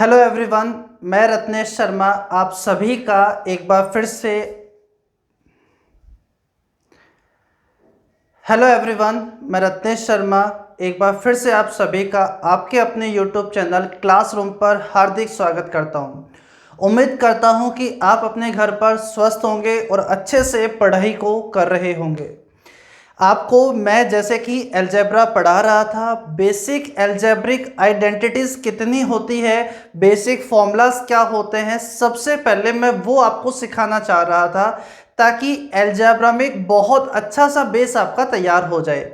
Hello everyone, मैं रत्नेश शर्मा आप सभी का एक बार फिर से हेलो एवरीवन, मैं रत्नेश शर्मा एक बार फिर से आप सभी का आपके अपने यूट्यूब चैनल क्लासरूम पर हार्दिक स्वागत करता हूं। उम्मीद करता हूं कि आप अपने घर पर स्वस्थ होंगे और अच्छे से पढ़ाई को कर रहे होंगे। आपको मैं जैसे कि अलजेब्रा पढ़ा रहा था, बेसिक अलजेब्रिक आइडेंटिटीज़ कितनी होती है, बेसिक फॉर्मूलाज क्या होते हैं, सबसे पहले मैं वो आपको सिखाना चाह रहा था ताकि अलजेब्रा में एक बहुत अच्छा सा बेस आपका तैयार हो जाए।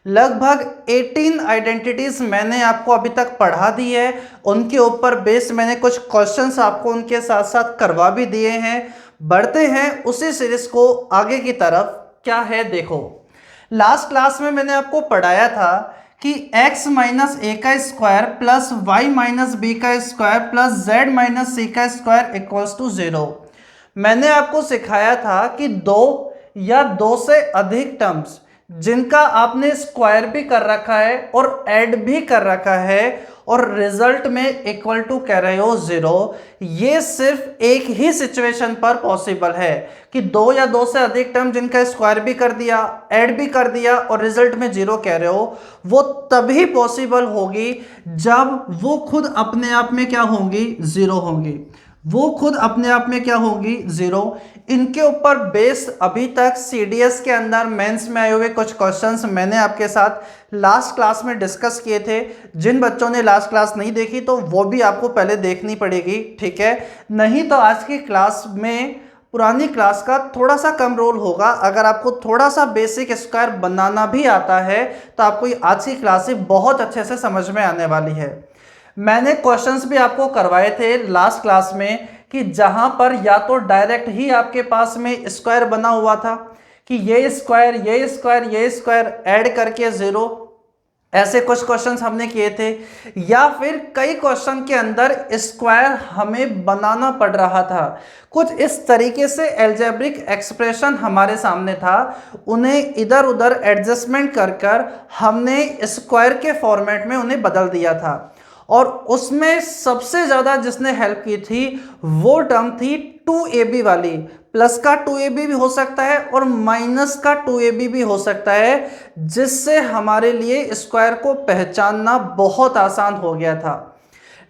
लगभग 18 आइडेंटिटीज़ मैंने आपको अभी तक पढ़ा दी है। उनके ऊपर बेस मैंने कुछ क्वेश्चंस आपको उनके साथ साथ करवा भी दिए हैं। बढ़ते हैं उसी सीरीज को आगे की तरफ। क्या है देखो, लास्ट क्लास में मैंने आपको पढ़ाया था कि x माइनस ए का square plus Y minus B का square plus Z minus C का स्क्वायर इक्वल्स टू 0। मैंने आपको सिखाया था कि दो या दो से अधिक टर्म्स जिनका आपने स्क्वायर भी कर रखा है और ऐड भी कर रखा है और रिजल्ट में इक्वल टू कह रहे हो 0, ये सिर्फ एक ही सिचुएशन पर पॉसिबल है कि दो या दो से अधिक टर्म जिनका स्क्वायर भी कर दिया, ऐड भी कर दिया और रिजल्ट में 0 कह रहे हो, वो तभी पॉसिबल होगी जब वो खुद अपने आप में क्या होंगी, 0 होंगी। वो खुद अपने आप में क्या होंगी, 0। इनके ऊपर बेस अभी तक सीडीएस के अंदर मेंस में आए हुए कुछ क्वेश्चंस मैंने आपके साथ लास्ट क्लास में डिस्कस किए थे। जिन बच्चों ने लास्ट क्लास नहीं देखी तो वो भी आपको पहले देखनी पड़ेगी, ठीक है। नहीं तो आज की क्लास में पुरानी क्लास का थोड़ा सा कम रोल होगा। अगर आपको थोड़ा सा बेसिक स्क्वायर बनाना भी आता है तो आपको आज की क्लास बहुत अच्छे से समझ में आने वाली है। मैंने क्वेश्चंस भी आपको करवाए थे लास्ट क्लास में कि जहां पर या तो डायरेक्ट ही आपके पास में स्क्वायर बना हुआ था कि ये स्क्वायर ये स्क्वायर ये स्क्वायर ऐड करके 0, ऐसे कुछ क्वेश्चंस हमने किए थे, या फिर कई क्वेश्चन के अंदर स्क्वायर हमें बनाना पड़ रहा था। कुछ इस तरीके से अलजेब्रिक एक्सप्रेशन हमारे सामने था, उन्हें इधर उधर एडजस्टमेंट कर कर हमने स्क्वायर के फॉर्मेट में उन्हें बदल दिया था। और उसमें सबसे ज़्यादा जिसने हेल्प की थी वो टर्म थी 2ab वाली। प्लस का 2ab भी हो सकता है और माइनस का 2ab भी हो सकता है, जिससे हमारे लिए स्क्वायर को पहचानना बहुत आसान हो गया था।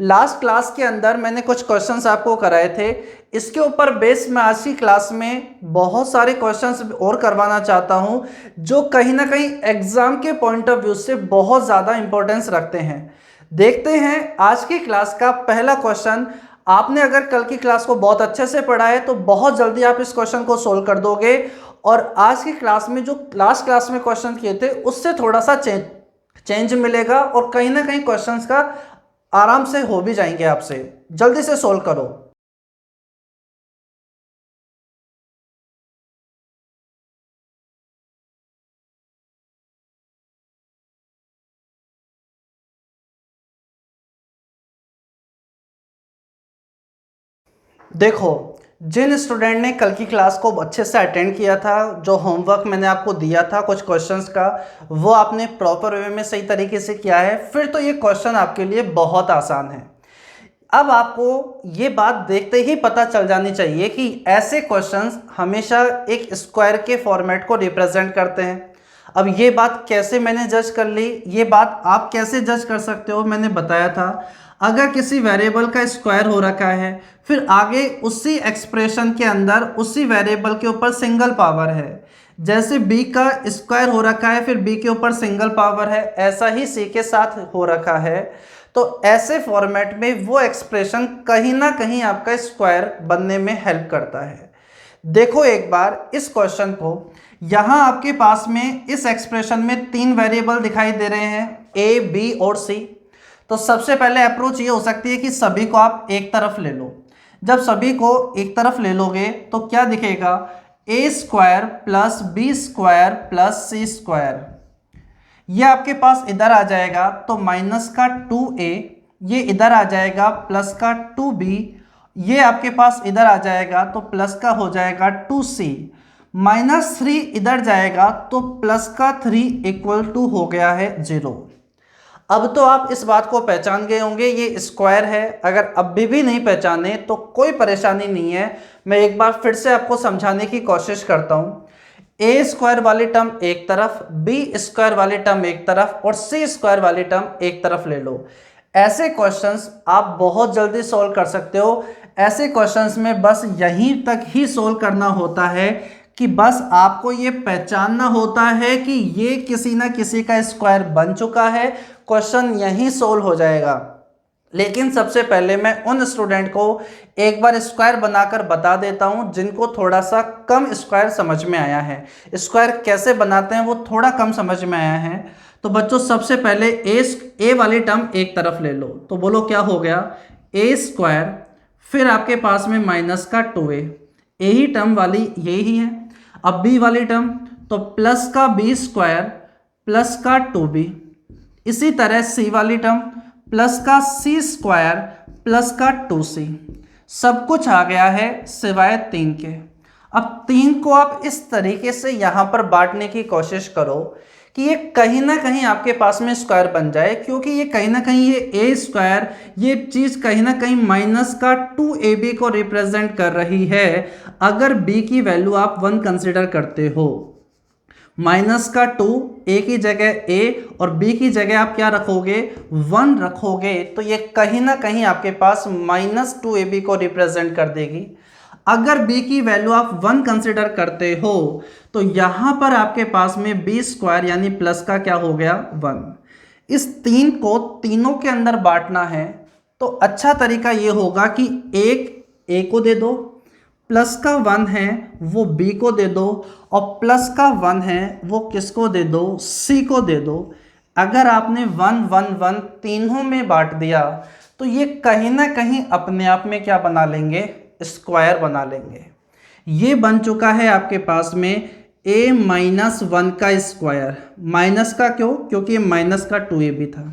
लास्ट क्लास के अंदर मैंने कुछ क्वेश्चंस आपको कराए थे। इसके ऊपर बेस मैं आज की क्लास में बहुत सारे क्वेश्चंस और करवाना चाहता हूं जो कहीं ना कहीं एग्जाम के पॉइंट ऑफ व्यू से बहुत ज़्यादा इंपॉर्टेंस रखते हैं। देखते हैं आज की क्लास का पहला क्वेश्चन। आपने अगर कल की क्लास को बहुत अच्छे से पढ़ा है तो बहुत जल्दी आप इस क्वेश्चन को सोल्व कर दोगे, और आज की क्लास में जो लास्ट क्लास में क्वेश्चन किए थे उससे थोड़ा सा चेंज मिलेगा और कहीं ना कहीं क्वेश्चंस का आराम से हो भी जाएंगे आपसे। जल्दी से सोल्व करो। देखो, जिन स्टूडेंट ने कल की क्लास को अच्छे से अटेंड किया था, जो होमवर्क मैंने आपको दिया था कुछ क्वेश्चंस का, वो आपने प्रॉपर वे में सही तरीके से किया है, फिर तो ये क्वेश्चन आपके लिए बहुत आसान है। अब आपको ये बात देखते ही पता चल जानी चाहिए कि ऐसे क्वेश्चंस हमेशा एक स्क्वायर के फॉर्मेट को रिप्रेजेंट करते हैं। अब ये बात कैसे मैंने जज कर ली, ये बात आप कैसे जज कर सकते हो, मैंने बताया था। अगर किसी वेरिएबल का स्क्वायर हो रखा है, फिर आगे उसी एक्सप्रेशन के अंदर उसी वेरिएबल के ऊपर सिंगल पावर है, जैसे b का स्क्वायर हो रखा है फिर b के ऊपर सिंगल पावर है, ऐसा ही c के साथ हो रखा है, तो ऐसे फॉर्मेट में वो एक्सप्रेशन कहीं ना कहीं आपका स्क्वायर बनने में हेल्प करता है। देखो एक बार इस क्वेश्चन को, यहाँ आपके पास में इस एक्सप्रेशन में 3 वेरिएबल दिखाई दे रहे हैं, a, b और c। तो सबसे पहले अप्रोच ये हो सकती है कि सभी को आप एक तरफ ले लो। जब सभी को एक तरफ ले लोगे तो क्या दिखेगा, a square plus b square plus c square, ये आपके पास इधर आ जाएगा तो माइनस का 2a, ये इधर आ जाएगा प्लस का 2b, ये आपके पास इधर आ जाएगा तो प्लस का हो जाएगा 2c, माइनस 3 इधर जाएगा तो प्लस का 3 इक्वल टू हो गया है 0। अब तो आप इस बात को पहचान गए होंगे ये स्क्वायर है। अगर अब भी नहीं पहचाने तो कोई परेशानी नहीं है, मैं एक बार फिर से आपको समझाने की कोशिश करता हूँ। ए स्क्वायर वाली टर्म एक तरफ, बी स्क्वायर वाली टर्म एक तरफ और सी स्क्वायर वाली टर्म एक तरफ ले लो। ऐसे क्वेश्चंस आप बहुत जल्दी सॉल्व कर सकते हो। ऐसे क्वेश्चंस में बस यहीं तक ही सॉल्व करना होता है कि बस आपको ये पहचानना होता है कि ये किसी ना किसी का स्क्वायर बन चुका है, क्वेश्चन यहीं सोल्व हो जाएगा। लेकिन सबसे पहले मैं उन स्टूडेंट को एक बार स्क्वायर बनाकर बता देता हूं जिनको थोड़ा सा कम स्क्वायर समझ में आया है। स्क्वायर कैसे बनाते हैं वो थोड़ा कम समझ में आया है। तो बच्चों सबसे पहले ए वाली टर्म एक तरफ ले लो, तो बोलो क्या हो गया, ए स्क्वायर, फिर आपके पास में माइनस का 2a, यही टर्म वाली यही है। अब बी वाली टर्म तो प्लस का बी स्क्वायर प्लस का 2b, इसी तरह सी वाली टर्म प्लस का सी स्क्वायर प्लस का 2c। सब कुछ आ गया है सिवाय 3 के। अब 3 को आप इस तरीके से यहाँ पर बांटने की कोशिश करो कि ये कहीं ना कहीं आपके पास में स्क्वायर बन जाए, क्योंकि ये कहीं ना कहीं ये ए स्क्वायर ये चीज़ कहीं ना कहीं माइनस का 2ab को रिप्रेजेंट कर रही है। अगर b की वैल्यू आप 1 कंसिडर करते हो, माइनस का 2 a की जगह a और b की जगह आप क्या रखोगे 1 रखोगे, तो ये कहीं ना कहीं आपके पास माइनस 2ab को रिप्रेजेंट कर देगी। अगर b की वैल्यू आप 1 कंसिडर करते हो तो यहां पर आपके पास में b स्क्वायर यानी प्लस का क्या हो गया 1। इस 3 को तीनों के अंदर बांटना है तो अच्छा तरीका ये होगा कि एक a को दे दो, प्लस का 1 है वो b को दे दो और प्लस का 1 है वो किसको दे दो c को दे दो। अगर आपने 1 1 1 तीनों में बांट दिया तो ये कहीं ना कहीं अपने आप में क्या बना लेंगे, स्क्वायर बना लेंगे। ये बन चुका है आपके पास में a माइनस 1 का स्क्वायर। माइनस का क्यों, क्योंकि माइनस का 2ab था।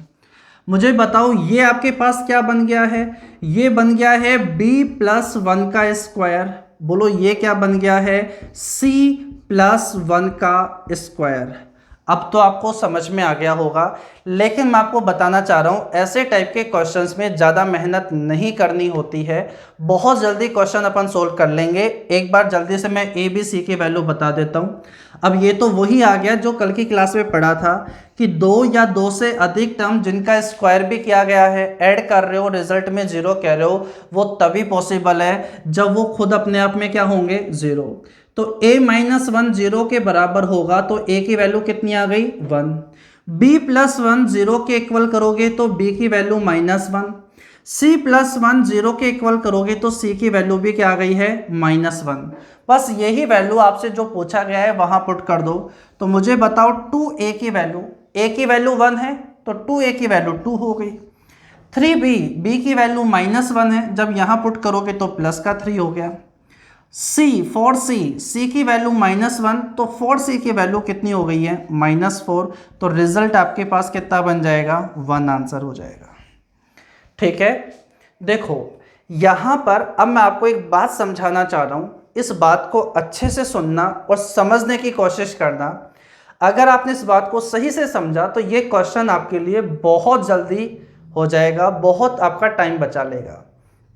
मुझे बताओ ये आपके पास क्या बन गया है, ये बन गया है b प्लस 1 का स्क्वायर। बोलो ये क्या बन गया है, c प्लस 1 का स्क्वायर। अब तो आपको समझ में आ गया होगा, लेकिन मैं आपको बताना चाह रहा हूँ ऐसे टाइप के क्वेश्चंस में ज़्यादा मेहनत नहीं करनी होती है, बहुत जल्दी क्वेश्चन अपन सोल्व कर लेंगे। एक बार जल्दी से मैं ए बी सी की वैल्यू बता देता हूँ। अब ये तो वही आ गया जो कल की क्लास में पढ़ा था कि 2 या 2 से अधिक टर्म जिनका स्क्वायर भी किया गया है, ऐड कर रहे हो रिजल्ट में 0 कह रहे हो, वो तभी पॉसिबल है जब वो खुद अपने आप में क्या होंगे 0। तो a माइनस 1 0 के बराबर होगा तो a की वैल्यू कितनी आ गई 1। b प्लस 1 0 के इक्वल करोगे तो b की वैल्यू माइनस 1। c प्लस 1 0 के इक्वल करोगे तो c की वैल्यू भी क्या आ गई है माइनस 1। बस यही वैल्यू आपसे जो पूछा गया है वहां पुट कर दो। तो मुझे बताओ 2a की वैल्यू, a की वैल्यू 1 है तो 2a की वैल्यू 2 हो गई। 3b, b की वैल्यू माइनस 1 है, जब यहां पुट करोगे तो प्लस का 3 हो गया। फॉर सी की वैल्यू माइनस 1 तो फॉर सी की वैल्यू कितनी हो गई है -4। तो रिजल्ट आपके पास कितना बन जाएगा 1 आंसर हो जाएगा। ठीक है, देखो यहां पर अब मैं आपको एक बात समझाना चाह रहा हूं, इस बात को अच्छे से सुनना और समझने की कोशिश करना। अगर आपने इस बात को सही से समझा तो ये क्वेश्चन आपके लिए बहुत जल्दी हो जाएगा, बहुत आपका टाइम बचा लेगा।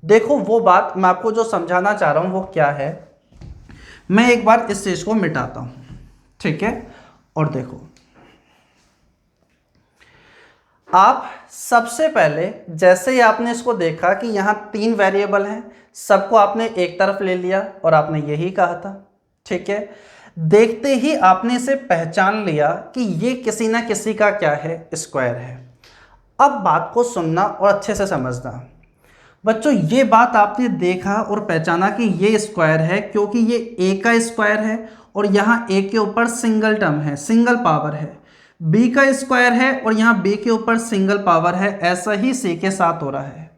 देखो वो बात मैं आपको जो समझाना चाह रहा हूं वो क्या है, मैं एक बार इस चीज को मिटाता हूं, ठीक है। और देखो आप सबसे पहले जैसे ही आपने इसको देखा कि यहां 3 वेरिएबल हैं, सबको आपने एक तरफ ले लिया और आपने यही कहा था, ठीक है। देखते ही आपने इसे पहचान लिया कि ये किसी ना किसी का क्या है स्क्वायर है। अब बात को सुनना और अच्छे से समझना। बच्चों ये बात आपने देखा और पहचाना कि ये स्क्वायर है क्योंकि ये a का स्क्वायर है और यहाँ a के ऊपर सिंगल टर्म है, सिंगल पावर है। b का स्क्वायर है और यहाँ b के ऊपर सिंगल पावर है। ऐसा ही c के साथ हो रहा है,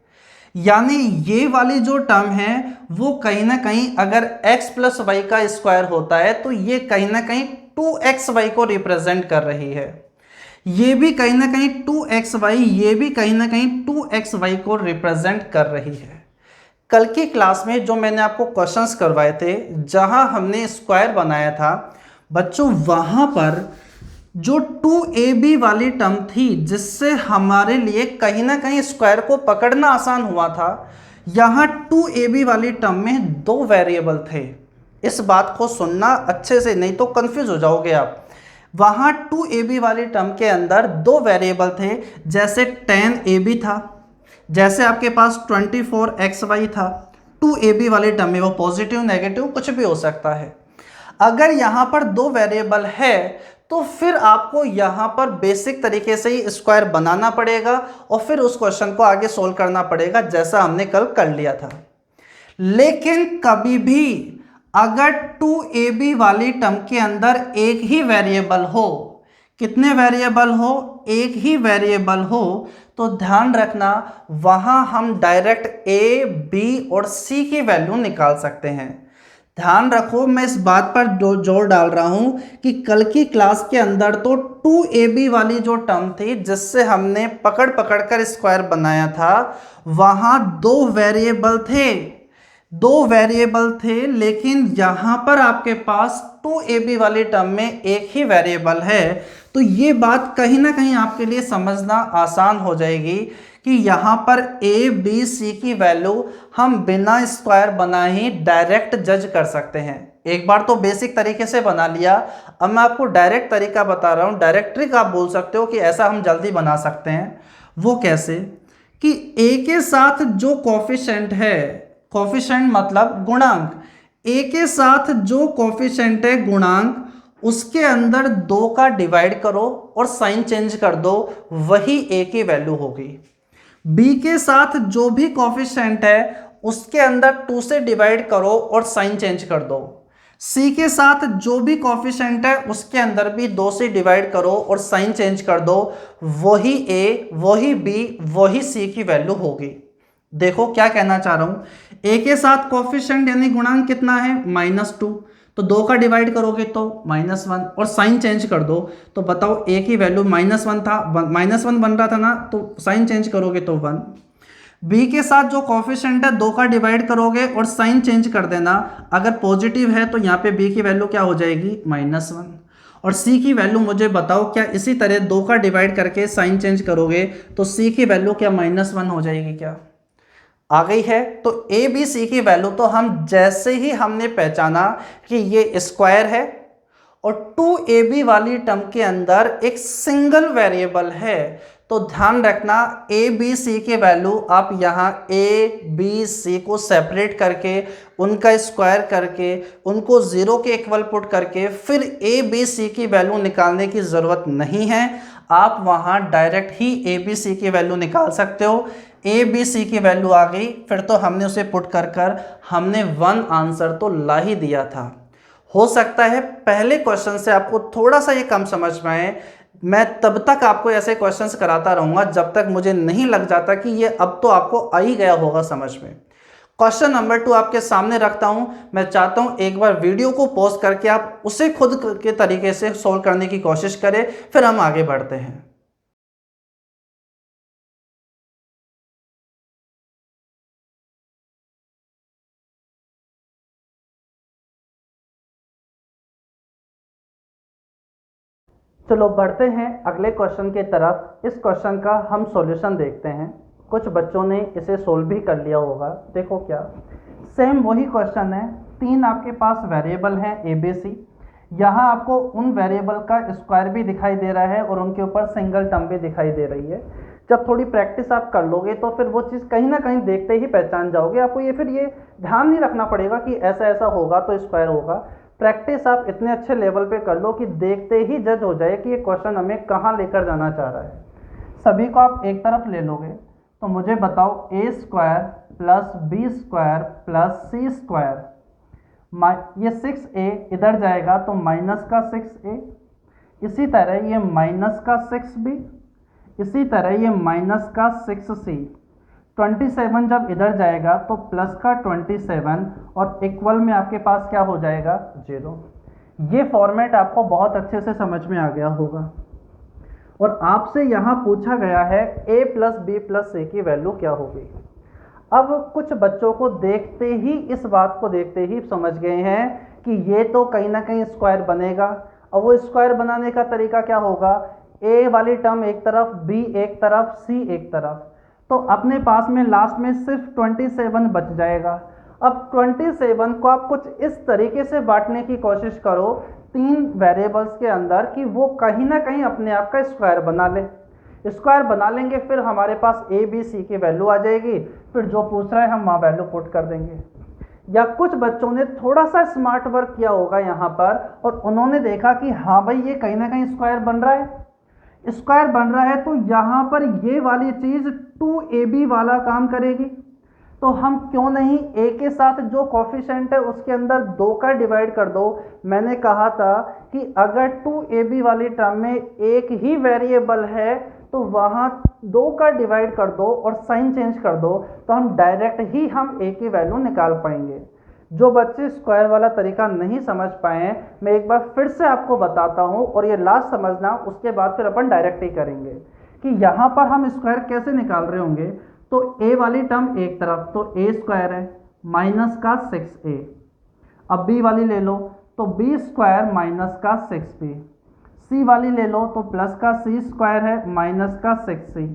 यानी ये वाली जो टर्म है वो कहीं ना कहीं अगर x प्लस वाई का स्क्वायर होता है तो ये कहीं ना कहीं 2xy को रिप्रेजेंट कर रही है। ये भी कहीं ना कहीं 2xy, ये भी कहीं ना कहीं 2xy को रिप्रेजेंट कर रही है। कल की क्लास में जो मैंने आपको क्वेश्चंस करवाए थे, जहां हमने स्क्वायर बनाया था बच्चों, वहां पर जो 2ab वाली टर्म थी जिससे हमारे लिए कहीं ना कहीं स्क्वायर को पकड़ना आसान हुआ था, यहाँ 2ab वाली टर्म में दो वेरिएबल थे। इस बात को सुनना अच्छे से, नहीं तो कंफ्यूज हो जाओगे आप। वहाँ 2ab वाली टर्म के अंदर दो वेरिएबल थे, जैसे 10ab था, जैसे आपके पास 24xy था। 2ab वाली टर्म में वो पॉजिटिव नेगेटिव कुछ भी हो सकता है। अगर यहाँ पर दो वेरिएबल है तो फिर आपको यहाँ पर बेसिक तरीके से ही स्क्वायर बनाना पड़ेगा और फिर उस क्वेश्चन को आगे सोल्व करना पड़ेगा जैसा हमने कल कर लिया था। लेकिन कभी भी अगर 2ab वाली टर्म के अंदर एक ही वेरिएबल हो, कितने वेरिएबल हो, एक ही वेरिएबल हो, तो ध्यान रखना वहां हम डायरेक्ट a, b और c की वैल्यू निकाल सकते हैं। ध्यान रखो, मैं इस बात पर जोर डाल रहा हूं कि कल की क्लास के अंदर तो 2ab वाली जो टर्म थी जिससे हमने पकड़ पकड़ कर स्क्वायर बनाया था, वहां दो वेरिएबल थे, लेकिन यहां पर आपके पास 2ab वाली टर्म में एक ही वेरिएबल है। तो ये बात कहीं ना कहीं आपके लिए समझना आसान हो जाएगी कि यहाँ पर a, b, c की वैल्यू हम बिना स्क्वायर बनाए ही डायरेक्ट जज कर सकते हैं। एक बार तो बेसिक तरीके से बना लिया, अब मैं आपको डायरेक्ट तरीका बता रहा हूँ। डायरेक्ट ट्रिक आप बोल सकते हो कि ऐसा हम जल्दी बना सकते हैं। वो कैसे कि a के साथ जो कॉफिशेंट है, कॉफिशेंट मतलब गुणांक, a के साथ जो कॉफिशेंट है गुणांक, उसके अंदर 2 का डिवाइड करो और साइन चेंज कर दो, वही a की वैल्यू होगी। b के साथ जो भी कॉफिशेंट है उसके अंदर 2 से डिवाइड करो और साइन चेंज कर दो। c के साथ जो भी कॉफिशेंट है उसके अंदर भी 2 से डिवाइड करो और साइन चेंज कर दो, वही a, वही b, वही c की वैल्यू होगी। देखो क्या कहना चाह रहा हूं, a के साथ कॉफिशेंट यानी गुणांक कितना है, -2, तो 2 का डिवाइड करोगे तो -1 और साइन चेंज कर दो, तो बताओ a की वैल्यू -1 था, -1 बन रहा था ना, तो साइन चेंज करोगे तो 1। b के साथ जो कॉफिशेंट है 2 का डिवाइड करोगे और साइन चेंज कर देना, अगर पॉजिटिव है तो यहाँ पे b की वैल्यू क्या हो जाएगी, -1। और c की वैल्यू मुझे बताओ, क्या इसी तरह 2 का डिवाइड करके साइन चेंज करोगे तो c की वैल्यू क्या -1 हो जाएगी, क्या आ गई है। तो ए बी सी की वैल्यू तो हम जैसे ही हमने पहचाना कि ये स्क्वायर है और 2ab वाली टर्म के अंदर एक सिंगल वेरिएबल है, तो ध्यान रखना ए बी सी की वैल्यू आप यहाँ ए बी सी को सेपरेट करके उनका स्क्वायर करके उनको 0 के इक्वल पुट करके फिर ए बी सी की वैल्यू निकालने की ज़रूरत नहीं है। आप वहाँ direct he A B C की वैल्यू निकाल सकते हो। ए बी सी की वैल्यू आ गई, फिर तो हमने उसे पुट कर हमने 1 आंसर तो ला ही दिया था। हो सकता है पहले क्वेश्चन से आपको थोड़ा सा ये कम समझ में आए, मैं तब तक आपको ऐसे क्वेश्चंस कराता रहूँगा जब तक मुझे नहीं लग जाता कि ये अब तो आपको आ ही गया होगा समझ में। क्वेश्चन नंबर 2 आपके सामने रखता हूँ, मैं चाहता हूँ एक बार वीडियो को पॉज करके आप उसे खुद के तरीके से सोल्व करने की कोशिश करें, फिर हम आगे बढ़ते हैं। चलो बढ़ते हैं अगले क्वेश्चन की तरफ। इस क्वेश्चन का हम सॉल्यूशन देखते हैं। कुछ बच्चों ने इसे सोल्व भी कर लिया होगा। देखो क्या, सेम वही क्वेश्चन है, 3 आपके पास वेरिएबल हैं ए बी सी। यहाँ आपको उन वेरिएबल का स्क्वायर भी दिखाई दे रहा है और उनके ऊपर सिंगल टर्म भी दिखाई दे रही है। जब थोड़ी प्रैक्टिस आप कर लोगे तो फिर वो चीज़ कहीं ना कहीं देखते ही पहचान जाओगे। आपको ये फिर ये ध्यान नहीं रखना पड़ेगा कि ऐसा ऐसा होगा तो स्क्वायर होगा। प्रैक्टिस आप इतने अच्छे लेवल पे कर लो कि देखते ही जज हो जाए कि ये क्वेश्चन हमें कहाँ लेकर जाना चाह रहा है। सभी को आप एक तरफ ले लोगे तो मुझे बताओ a square plus B square plus C square, ये 6a इधर जाएगा तो माइनस का 6a, इसी तरह ये माइनस का 6b, इसी तरह ये माइनस का 6c। 27 जब इधर जाएगा तो प्लस का 27 और इक्वल में आपके पास क्या हो जाएगा, 0। ये फॉर्मेट आपको बहुत अच्छे से समझ में आ गया होगा। और आपसे यहाँ पूछा गया है a plus B plus c की वैल्यू क्या होगी। अब कुछ बच्चों को देखते ही, इस बात को देखते ही समझ गए हैं कि ये तो कहीं ना कहीं स्क्वायर बनेगा। अब वो स्क्वायर बनाने का तरीका क्या होगा, ए वाली टर्म एक तरफ, बी एक तरफ, सी एक तरफ, तो अपने पास में लास्ट में सिर्फ 27 बच जाएगा। अब 27 को आप कुछ इस तरीके से बांटने की कोशिश करो तीन वेरिएबल्स के अंदर कि वो कहीं ना कहीं अपने आप का स्क्वायर बना ले। स्क्वायर बना लेंगे फिर हमारे पास ए बी सी की वैल्यू आ जाएगी, फिर जो पूछ रहा है हम वहाँ वैल्यू पुट कर देंगे। या कुछ बच्चों ने थोड़ा सा स्मार्ट वर्क किया होगा यहाँ पर और उन्होंने देखा कि हाँ भाई ये कहीं ना कहीं स्क्वायर बन रहा है, स्क्वायर बन रहा है तो यहाँ पर ये वाली चीज़ 2ab वाला काम करेगी, तो हम क्यों नहीं a के साथ जो कॉफिशेंट है उसके अंदर 2 का डिवाइड कर दो। मैंने कहा था कि अगर 2ab वाली टर्म में एक ही वेरिएबल है तो वहाँ 2 का डिवाइड कर दो और साइन चेंज कर दो, तो हम डायरेक्ट ही हम a की वैल्यू निकाल पाएंगे। जो बच्चे स्क्वायर वाला तरीका नहीं समझ पाए मैं एक बार फिर से आपको बताता हूँ और ये लास्ट समझना, उसके बाद फिर अपन डायरेक्ट ही करेंगे कि यहाँ पर हम स्क्वायर कैसे निकाल रहे होंगे। तो a वाली टर्म एक तरफ तो a स्क्वायर है माइनस का 6a, अब b वाली ले लो तो b स्क्वायर माइनस का 6b, c वाली ले लो तो प्लस का c स्क्वायर है माइनस का 6c।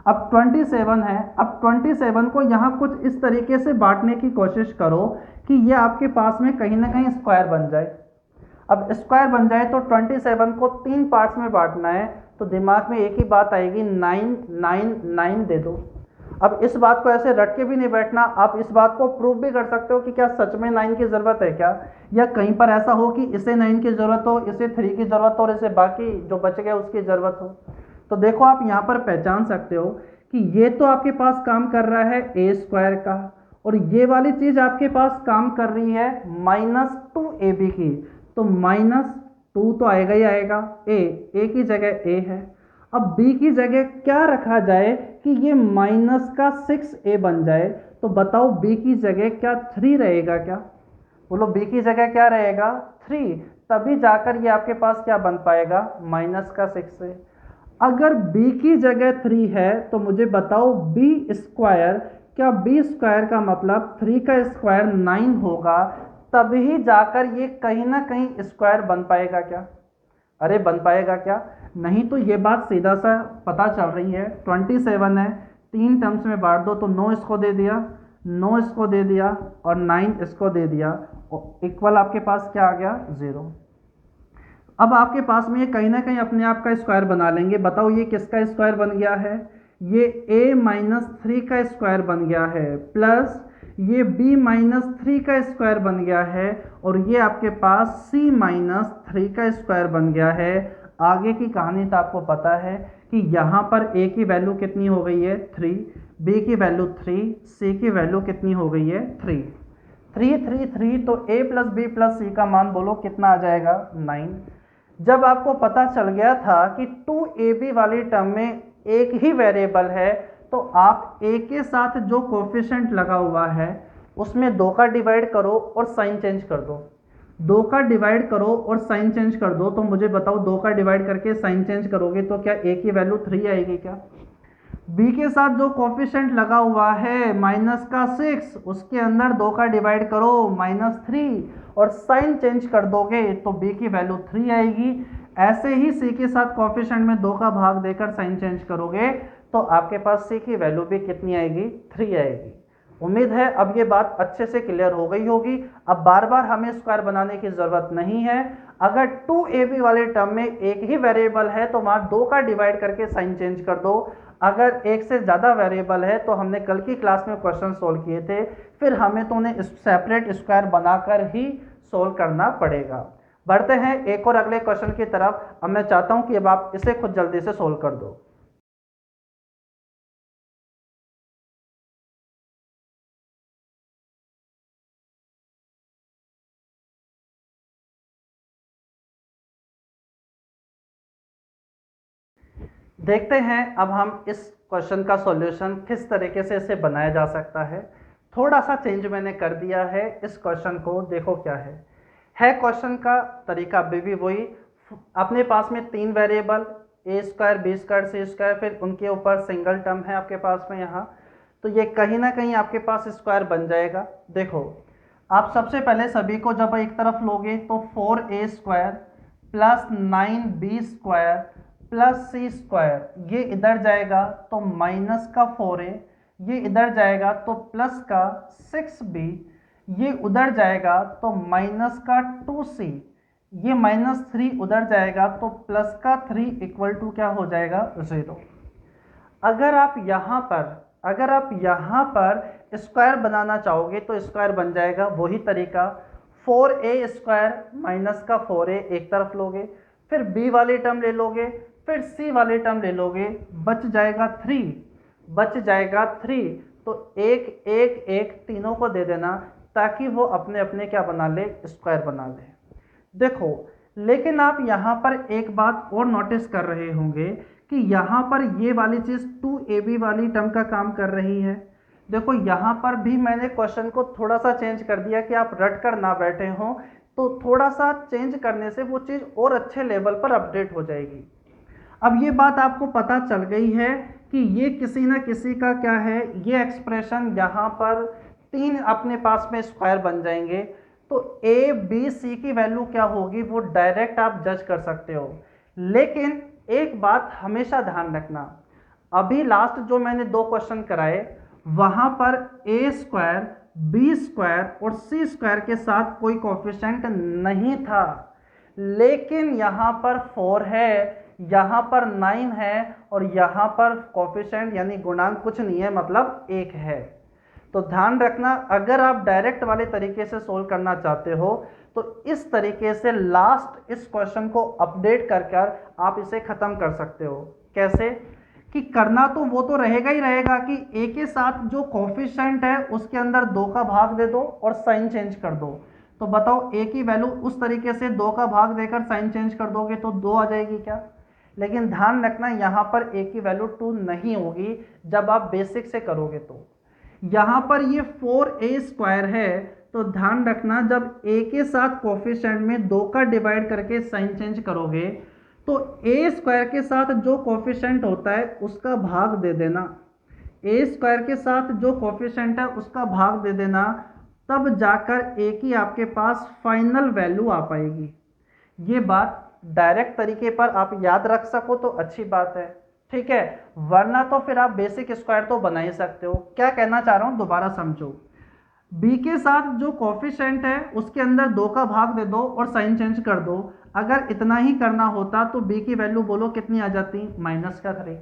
अब 27 है, अब 27 को यहाँ कुछ इस तरीके से बांटने की कोशिश करो कि ये आपके पास में कहीं ना कहीं स्क्वायर बन जाए। अब स्क्वायर बन जाए तो 27 को 3 पार्ट्स में बांटना है, तो दिमाग में एक ही बात आएगी 9 9 9 दे दो। अब इस बात को ऐसे रट के भी नहीं बैठना, आप इस बात को प्रूव भी कर सकते हो कि क्या सच में 9 की ज़रूरत है क्या, या कहीं पर ऐसा हो कि इसे 9 की ज़रूरत हो, इसे 3 की ज़रूरत हो और इसे बाकी जो बच गया उसकी ज़रूरत हो। तो देखो आप यहाँ पर पहचान सकते हो कि ये तो आपके पास काम कर रहा है ए स्क्वायर का, और ये वाली चीज़ आपके पास काम कर रही है -2ab की, तो -2 तो आएगा ही आएगा, ए की जगह ए है। अब b की जगह क्या रखा जाए कि ये माइनस का 6a बन जाए, तो बताओ b की जगह क्या 3 रहेगा क्या, बोलो b की जगह क्या रहेगा 3, तभी जाकर ये आपके पास क्या बन पाएगा माइनस का 6a। अगर b की जगह 3 है तो मुझे बताओ b स्क्वायर, क्या b स्क्वायर का मतलब 3 का स्क्वायर 9 होगा, तभी जाकर ये कहीं ना कहीं स्क्वायर बन पाएगा क्या, अरे बन पाएगा क्या, नहीं तो ये बात सीधा सा पता चल रही है। 27 है, 3 टर्म्स में बांट दो तो 9 इसको दे दिया, 9 इसको दे दिया और 9 इसको दे दिया, और इक्वल आपके पास क्या आ गया 0। अब आपके पास में ये कहीं ना कहीं अपने आप का स्क्वायर बना लेंगे। बताओ ये किसका स्क्वायर बन गया है, ये a-3 का स्क्वायर बन गया है, प्लस ये b-3 का स्क्वायर बन गया है, और ये आपके पास c-3 का स्क्वायर बन गया है। आगे की कहानी तो आपको पता है कि यहाँ पर a की वैल्यू कितनी हो गई है 3, b की वैल्यू 3, c की वैल्यू कितनी हो गई है 3, 3 3 3, तो a plus b plus c का मान बोलो कितना आ जाएगा 9। जब आपको पता चल गया था कि 2ab वाली टर्म में एक ही वेरिएबल है, तो आप a के साथ जो कोफिशिएंट लगा हुआ है उसमें 2 का डिवाइड करो और साइन चेंज कर दो, 2 का डिवाइड करो और साइन चेंज कर दो। तो मुझे बताओ 2 का डिवाइड करके साइन चेंज करोगे तो क्या a की वैल्यू 3 आएगी क्या, b के साथ जो कोफिशिएंट लगा हुआ है माइनस का 6, उसके अंदर 2 का डिवाइड करो -3 और साइन चेंज कर दोगे तो b की वैल्यू 3 आएगी। ऐसे ही c के साथ कोफिशिएंट में 2 का भाग देकर साइन चेंज करोगे तो आपके पास c की वैल्यू भी कितनी आएगी 3 आएगी। उम्मीद है अब ये बात अच्छे से क्लियर हो गई होगी। अब बार बार हमें स्क्वायर बनाने की ज़रूरत नहीं है। अगर 2ab वाले टर्म में एक ही वेरिएबल है तो वहाँ 2 का डिवाइड करके साइन चेंज कर दो। अगर एक से ज़्यादा वेरिएबल है तो हमने कल की क्लास में क्वेश्चन सोल्व किए थे, फिर हमें तो उन्हें सेपरेट स्क्वायर बनाकर ही सोल्व करना पड़ेगा। बढ़ते हैं एक और अगले क्वेश्चन की तरफ। अब मैं चाहता हूँ कि अब आप इसे खुद जल्दी से सोल्व कर दो। देखते हैं अब हम इस क्वेश्चन का सॉल्यूशन किस तरीके से इसे बनाया जा सकता है। थोड़ा सा चेंज मैंने कर दिया है इस क्वेश्चन को। देखो क्या है क्वेश्चन का तरीका अभी भी वही। अपने पास में 3 variable a square b square c square, फिर उनके ऊपर सिंगल टर्म है आपके पास में यहाँ, तो ये कहीं ना कहीं आपके पास स्क्वायर बन जाएगा। देखो आप सबसे पहले सभी को जब एक तरफ लोगे तो 4a square plus 9b² plus c², ये इधर जाएगा तो माइनस का 4a, ये इधर जाएगा तो प्लस का 6b, ये उधर जाएगा तो माइनस का 2c, ये -3 उधर जाएगा तो प्लस का 3 इक्वल टू क्या हो जाएगा 0। अगर आप यहाँ पर स्क्वायर बनाना चाहोगे तो स्क्वायर बन जाएगा, वही तरीका 4a² माइनस का 4a एक तरफ लोगे, फिर b वाली टर्म ले लोगे, फिर c वाली टर्म ले लोगे, बच जाएगा 3, तो एक तीनों को दे देना ताकि वो अपने अपने क्या बना ले, स्क्वायर बना ले। देखो, लेकिन आप यहाँ पर एक बात और नोटिस कर रहे होंगे कि यहाँ पर ये वाली चीज़ 2ab वाली टर्म का काम कर रही है। देखो यहाँ पर भी मैंने क्वेश्चन को थोड़ा सा चेंज कर दिया कि आप रट कर ना बैठे हों, तो थोड़ा सा चेंज करने से वो चीज़ और अच्छे लेवल पर अपडेट हो जाएगी। अब ये बात आपको पता चल गई है कि ये किसी ना किसी का क्या है, ये एक्सप्रेशन यहाँ पर 3 अपने पास में स्क्वायर बन जाएंगे, तो a b c की वैल्यू क्या होगी वो डायरेक्ट आप जज कर सकते हो। लेकिन एक बात हमेशा ध्यान रखना, अभी लास्ट जो मैंने 2 क्वेश्चन कराए वहां पर a² b² और c² के साथ कोई कोफिशिएंट नहीं था, लेकिन यहाँ पर 4 है, यहाँ पर 9 है और यहाँ पर कोफिशिएंट यानी गुणांक कुछ नहीं है, मतलब 1 है। तो ध्यान रखना, अगर आप डायरेक्ट वाले तरीके से सोल्व करना चाहते हो तो इस तरीके से लास्ट इस क्वेश्चन को अपडेट कर आप इसे ख़त्म कर सकते हो। कैसे कि करना तो वो तो रहेगा ही रहेगा कि a के साथ जो कोफिशिएंट है उसके अंदर 2 का भाग दे दो और साइन चेंज कर दो। तो बताओ a की वैल्यू उस तरीके से 2 का भाग देकर साइन चेंज कर दोगे तो 2 आ जाएगी क्या? लेकिन ध्यान रखना यहाँ पर a की वैल्यू 2 नहीं होगी जब आप बेसिक से करोगे। तो यहाँ पर ये 4a² है, तो ध्यान रखना जब a के साथ कोफिशिएंट में 2 का डिवाइड करके साइन चेंज करोगे तो a² के साथ जो कोफिशिएंट होता है उसका भाग दे देना, a² के साथ जो कोफिशिएंट है उसका भाग दे देना, तब जाकर a की आपके पास फाइनल वैल्यू आ पाएगी। ये बात डायरेक्ट तरीके पर आप याद रख सको तो अच्छी बात है, ठीक है, वरना तो फिर आप बेसिक स्क्वायर तो बना ही सकते हो। क्या कहना चाह रहा हूँ दोबारा समझो, b के साथ जो कोफिशिएंट है उसके अंदर 2 का भाग दे दो और साइन चेंज कर दो। अगर इतना ही करना होता तो b की वैल्यू बोलो कितनी आ जाती, -3।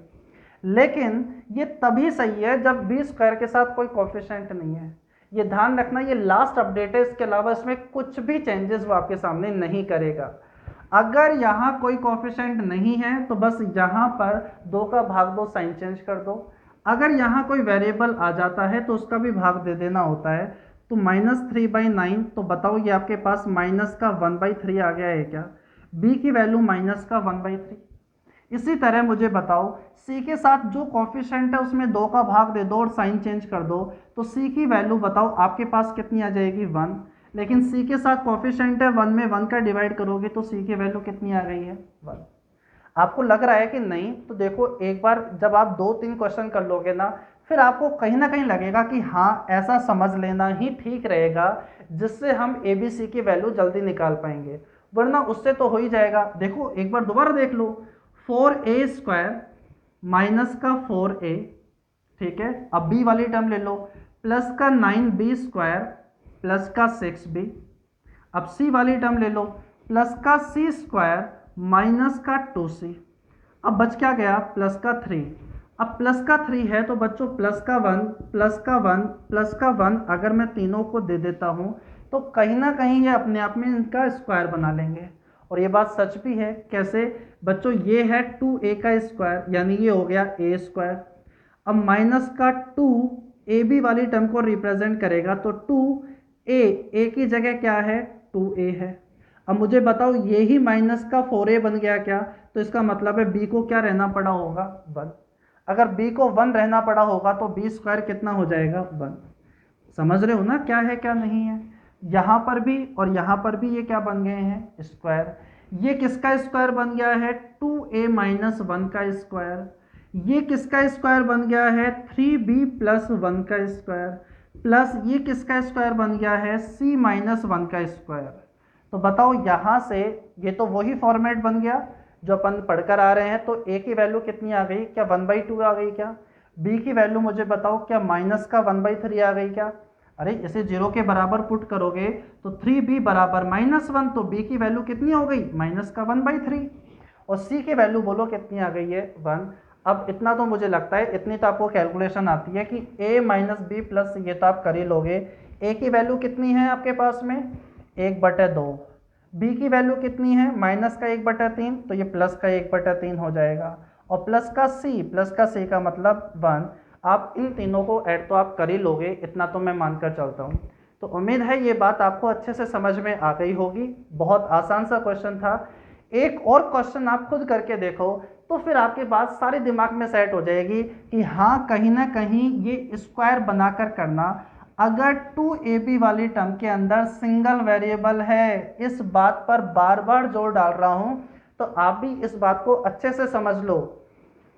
लेकिन ये तभी सही है जब b² के साथ कोई कोफिशिएंट नहीं है। ये ध्यान रखना, ये लास्ट अपडेट है, इसके अलावा इसमें कुछ भी चेंजेस वो आपके सामने नहीं करेगा। अगर यहाँ कोई कोफिशिएंट नहीं है तो बस यहाँ पर 2 का भाग दो, साइन चेंज कर दो। अगर यहाँ कोई वेरिएबल आ जाता है तो उसका भी भाग दे देना होता है। तो -3/9, तो बताओ ये आपके पास -1/3 आ गया है क्या? b की वैल्यू -1/3। इसी तरह मुझे बताओ c के साथ जो कोफिशिएंट है उसमें 2 का भाग दे दो और साइन चेंज कर दो, तो c की वैल्यू बताओ आपके पास कितनी आ जाएगी, 1। लेकिन c के साथ कोफिशिएंट है 1 में 1 का डिवाइड करोगे तो c की वैल्यू कितनी आ रही है, 1। आपको लग रहा है कि नहीं, तो देखो एक बार जब आप 2-3 क्वेश्चन कर लोगे ना, फिर आपको कहीं ना कहीं लगेगा कि हाँ ऐसा समझ लेना ही ठीक रहेगा, जिससे हम ABC की वैल्यू जल्दी निकाल पाएंगे, वरना उससे तो हो ही जाएगा। देखो एक बार दोबारा देख लो, 4a² माइनस का 4a, ठीक है, अब b वाली टर्म ले लो, प्लस का 9b² प्लस का 6b। अब c वाली टर्म ले लो, प्लस का c² माइनस का 2c। अब बच क्या गया, प्लस का 3। अब प्लस का 3 है तो बच्चों प्लस का 1 प्लस का 1 प्लस का 1 अगर मैं तीनों को दे देता हूँ तो कहीं ना कहीं ये अपने आप में इनका स्क्वायर बना लेंगे। और ये बात सच भी है। कैसे बच्चों, ये है 2a का स्क्वायर यानी ये हो गया a²। अब माइनस का 2 ab वाली टर्म को रिप्रेजेंट करेगा तो 2a की जगह क्या है, 2a है। अब मुझे बताओ ये ही माइनस का 4a बन गया क्या, तो इसका मतलब है b को क्या रहना पड़ा होगा, 1। अगर b को 1 रहना पड़ा होगा तो b² कितना हो जाएगा, 1। समझ रहे हो ना क्या है क्या नहीं है। यहाँ पर भी और यहाँ पर भी ये क्या बन गए हैं, स्क्वायर। ये किसका स्क्वायर बन गया है, 2a - 1 का स्क्वायर। ये किसका स्क्वायर बन गया है, 3b + 1 का स्क्वायर। प्लस ये किसका स्क्वायर बन गया है, c - 1 का स्क्वायर। तो बताओ यहाँ से ये तो वही फॉर्मेट बन गया जो अपन पढ़कर आ रहे हैं। तो a की वैल्यू कितनी आ गई, क्या 1/2 आ गई क्या? b की वैल्यू मुझे बताओ, क्या माइनस का 1/3 आ गई क्या? अरे इसे 0 के बराबर पुट करोगे तो 3b बराबर -1, तो b की वैल्यू कितनी हो गई, माइनस का 1/3। और c की वैल्यू बोलो कितनी आ गई है, 1। अब इतना तो मुझे लगता है, इतनी तो आपको कैलकुलेशन आती है कि a माइनस बी प्लस, ये तो आप कर ही लोगे। a की वैल्यू कितनी है आपके पास में, 1/2। b की वैल्यू कितनी है, माइनस का 1/3, तो ये प्लस का 1/3 हो जाएगा। और प्लस का c का मतलब 1। आप इन तीनों को ऐड तो आप कर ही लोगे, इतना तो मैं मानकर चलता हूँ। तो उम्मीद है ये बात आपको अच्छे से समझ में आ गई होगी। बहुत आसान सा क्वेश्चन था। एक और क्वेश्चन आप खुद करके देखो तो फिर आपके बात सारे दिमाग में सेट हो जाएगी कि हाँ कहीं ना कहीं ये स्क्वायर बनाकर करना। अगर 2ab वाली टर्म के अंदर सिंगल वेरिएबल है, इस बात पर बार बार जोर डाल रहा हूं, तो आप भी इस बात को अच्छे से समझ लो।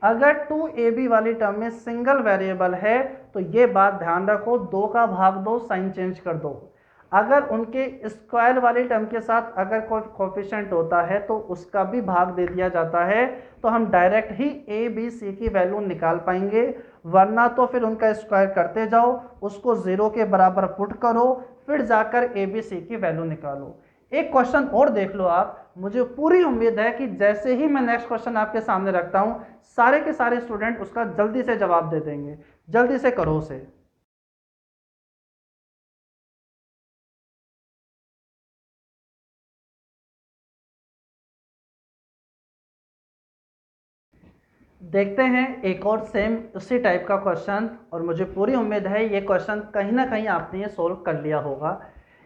अगर 2ab वाली टर्म में सिंगल वेरिएबल है तो ये बात ध्यान रखो, 2 का भाग दो, साइन चेंज कर दो। अगर उनके स्क्वायर वाली टर्म के साथ अगर कोई कोफिशिएंट होता है तो उसका भी भाग दे दिया जाता है, तो हम direct he A B C की वैल्यू निकाल पाएंगे। वरना तो फिर उनका स्क्वायर करते जाओ, उसको 0 के बराबर पुट करो, फिर जाकर ए बी सी की वैल्यू निकालो। एक क्वेश्चन और देख लो आप, मुझे पूरी उम्मीद है कि जैसे ही मैं नेक्स्ट क्वेश्चन आपके सामने रखता हूं, सारे के सारे स्टूडेंट उसका जल्दी से जवाब दे देंगे। जल्दी से करो उसे। देखते हैं एक और सेम उसी टाइप का क्वेश्चन, और मुझे पूरी उम्मीद है ये क्वेश्चन कहीं ना कहीं आपने ये सोल्व कर लिया होगा।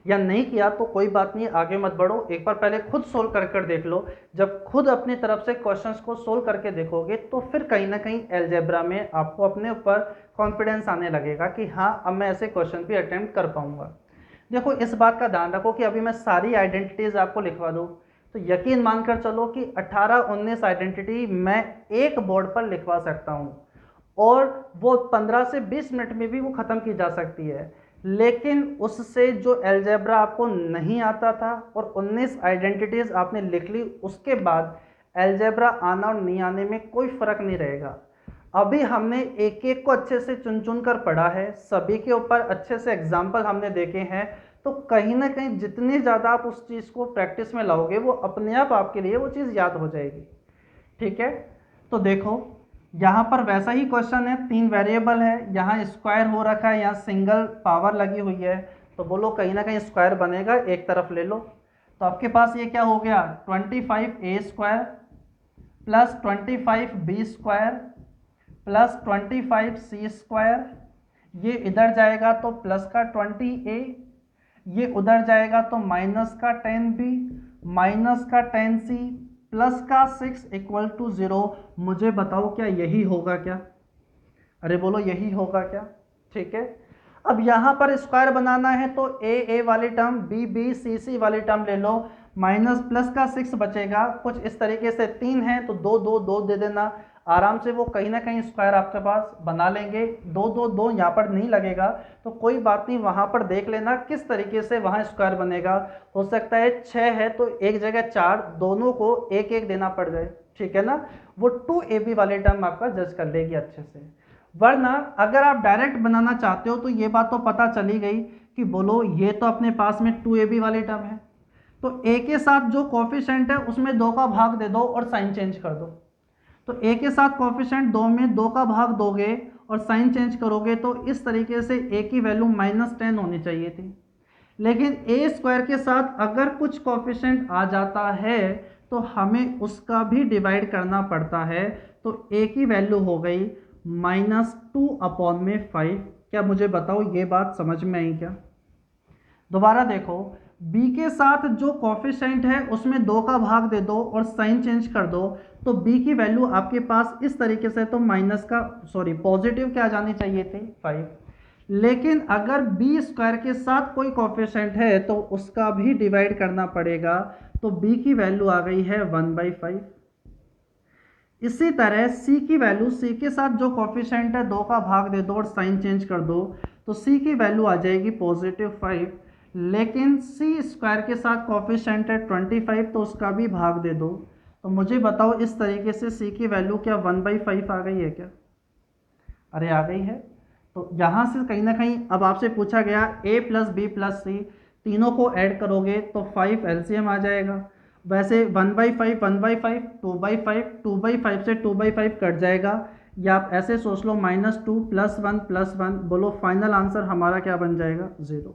या नहीं किया तो कोई बात नहीं, आगे मत बढ़ो, एक बार पहले खुद सोल्व कर देख लो। जब खुद अपनी तरफ से क्वेश्चंस को सोल्व करके देखोगे तो फिर कहीं ना कहीं अलजेब्रा में आपको अपने ऊपर कॉन्फिडेंस आने लगेगा कि हाँ अब मैं ऐसे क्वेश्चन भी अटेम्प्ट कर पाऊंगा। देखो इस बात का ध्यान रखो कि अभी मैं सारी आइडेंटिटीज आपको लिखवा दूँ तो यकीन मानकर चलो कि 18-19 आइडेंटिटी मैं एक बोर्ड पर लिखवा सकता हूँ, और वो 15 से 20 मिनट में भी वो ख़त्म की जा सकती है। लेकिन उससे जो अलजेब्रा आपको नहीं आता था और 19 आइडेंटिटीज़ आपने लिख ली, उसके बाद अलजेब्रा आना और नहीं आने में कोई फ़र्क नहीं रहेगा। अभी हमने एक एक को अच्छे से चुन चुन कर पढ़ा है, सभी के ऊपर अच्छे से एग्जाम्पल हमने देखे हैं। तो कहीं ना कहीं जितनी ज़्यादा आप उस चीज़ को प्रैक्टिस में लाओगे, वो अपने आप आपके लिए वो चीज़ याद हो जाएगी। ठीक है, तो देखो यहाँ पर वैसा ही क्वेश्चन है, 3 वेरिएबल है, यहाँ स्क्वायर हो रखा है, यहाँ सिंगल पावर लगी हुई है, तो बोलो कहीं ना कहीं स्क्वायर बनेगा, एक तरफ ले लो। तो आपके पास ये क्या हो गया, 25a² plus 25b² plus 25c²। ये इधर जाएगा तो प्लस का 20a, ये उधर जाएगा तो माइनस का 10b माइनस का 10c प्लस का 6 इक्वल टू 0। मुझे बताओ क्या यही होगा क्या? अरे बोलो यही होगा क्या? ठीक है, अब यहाँ पर स्क्वायर बनाना है तो ए वाली टर्म, बी सी वाली टर्म ले लो, माइनस प्लस का 6 बचेगा, कुछ इस तरीके से 3 है तो 2 2 2 दे देना, आराम से वो कहीं ना कहीं स्क्वायर आपके पास बना लेंगे। 2 2 2 यहाँ पर नहीं लगेगा तो कोई बात नहीं, वहाँ पर देख लेना किस तरीके से वहाँ स्क्वायर बनेगा। हो सकता है 6 है तो एक जगह 4, दोनों को एक एक देना पड़ जाए, ठीक है ना, वो 2ab वाली टर्म आपका जज कर लेगी अच्छे से। वरना अगर आप डायरेक्ट बनाना चाहते हो तो ये बात तो पता चली गई कि बोलो ये तो अपने पास में 2ab वाली टर्म है, तो a के साथ जो कोफिशिएंट है उसमें 2 का भाग दे दो और साइन चेंज कर दो। तो a के साथ कोफिशिएंट 2 में 2 का भाग दोगे और साइन चेंज करोगे तो इस तरीके से a की वैल्यू -10 होनी चाहिए थी। लेकिन a² के साथ अगर कुछ कोफिशिएंट आ जाता है तो हमें उसका भी डिवाइड करना पड़ता है, तो a की वैल्यू हो गई -2/5। क्या मुझे बताओ ये बात समझ में आई क्या? दोबारा देखो, b के साथ जो कोफिशिएंट है उसमें 2 का भाग दे दो और साइन चेंज कर दो, तो b की वैल्यू आपके पास इस तरीके से तो पॉजिटिव क्या जानी चाहिए थी, 5। लेकिन अगर b² के साथ कोई कोफिशिएंट है तो उसका भी डिवाइड करना पड़ेगा, तो b की वैल्यू आ गई है 1/5। इसी तरह c की वैल्यू, c के साथ जो कोफिशिएंट है 2 का भाग दे दो और साइन चेंज कर दो, तो c की वैल्यू आ जाएगी +5। लेकिन सी स्क्वायर के साथ कोफिशिएंट है 25, तो उसका भी भाग दे दो। तो मुझे बताओ इस तरीके से सी की वैल्यू क्या 1/5 आ गई है क्या? अरे आ गई है। तो यहाँ से कहीं ना कहीं अब आपसे पूछा गया a प्लस बी प्लस सी, तीनों को ऐड करोगे तो 5 एलसीएम आ जाएगा। वैसे 1/5 1/5 2/5 2/5 से 2/5 कट जाएगा, या आप ऐसे सोच लो -2 +1 बोलो फाइनल आंसर हमारा क्या बन जाएगा 0।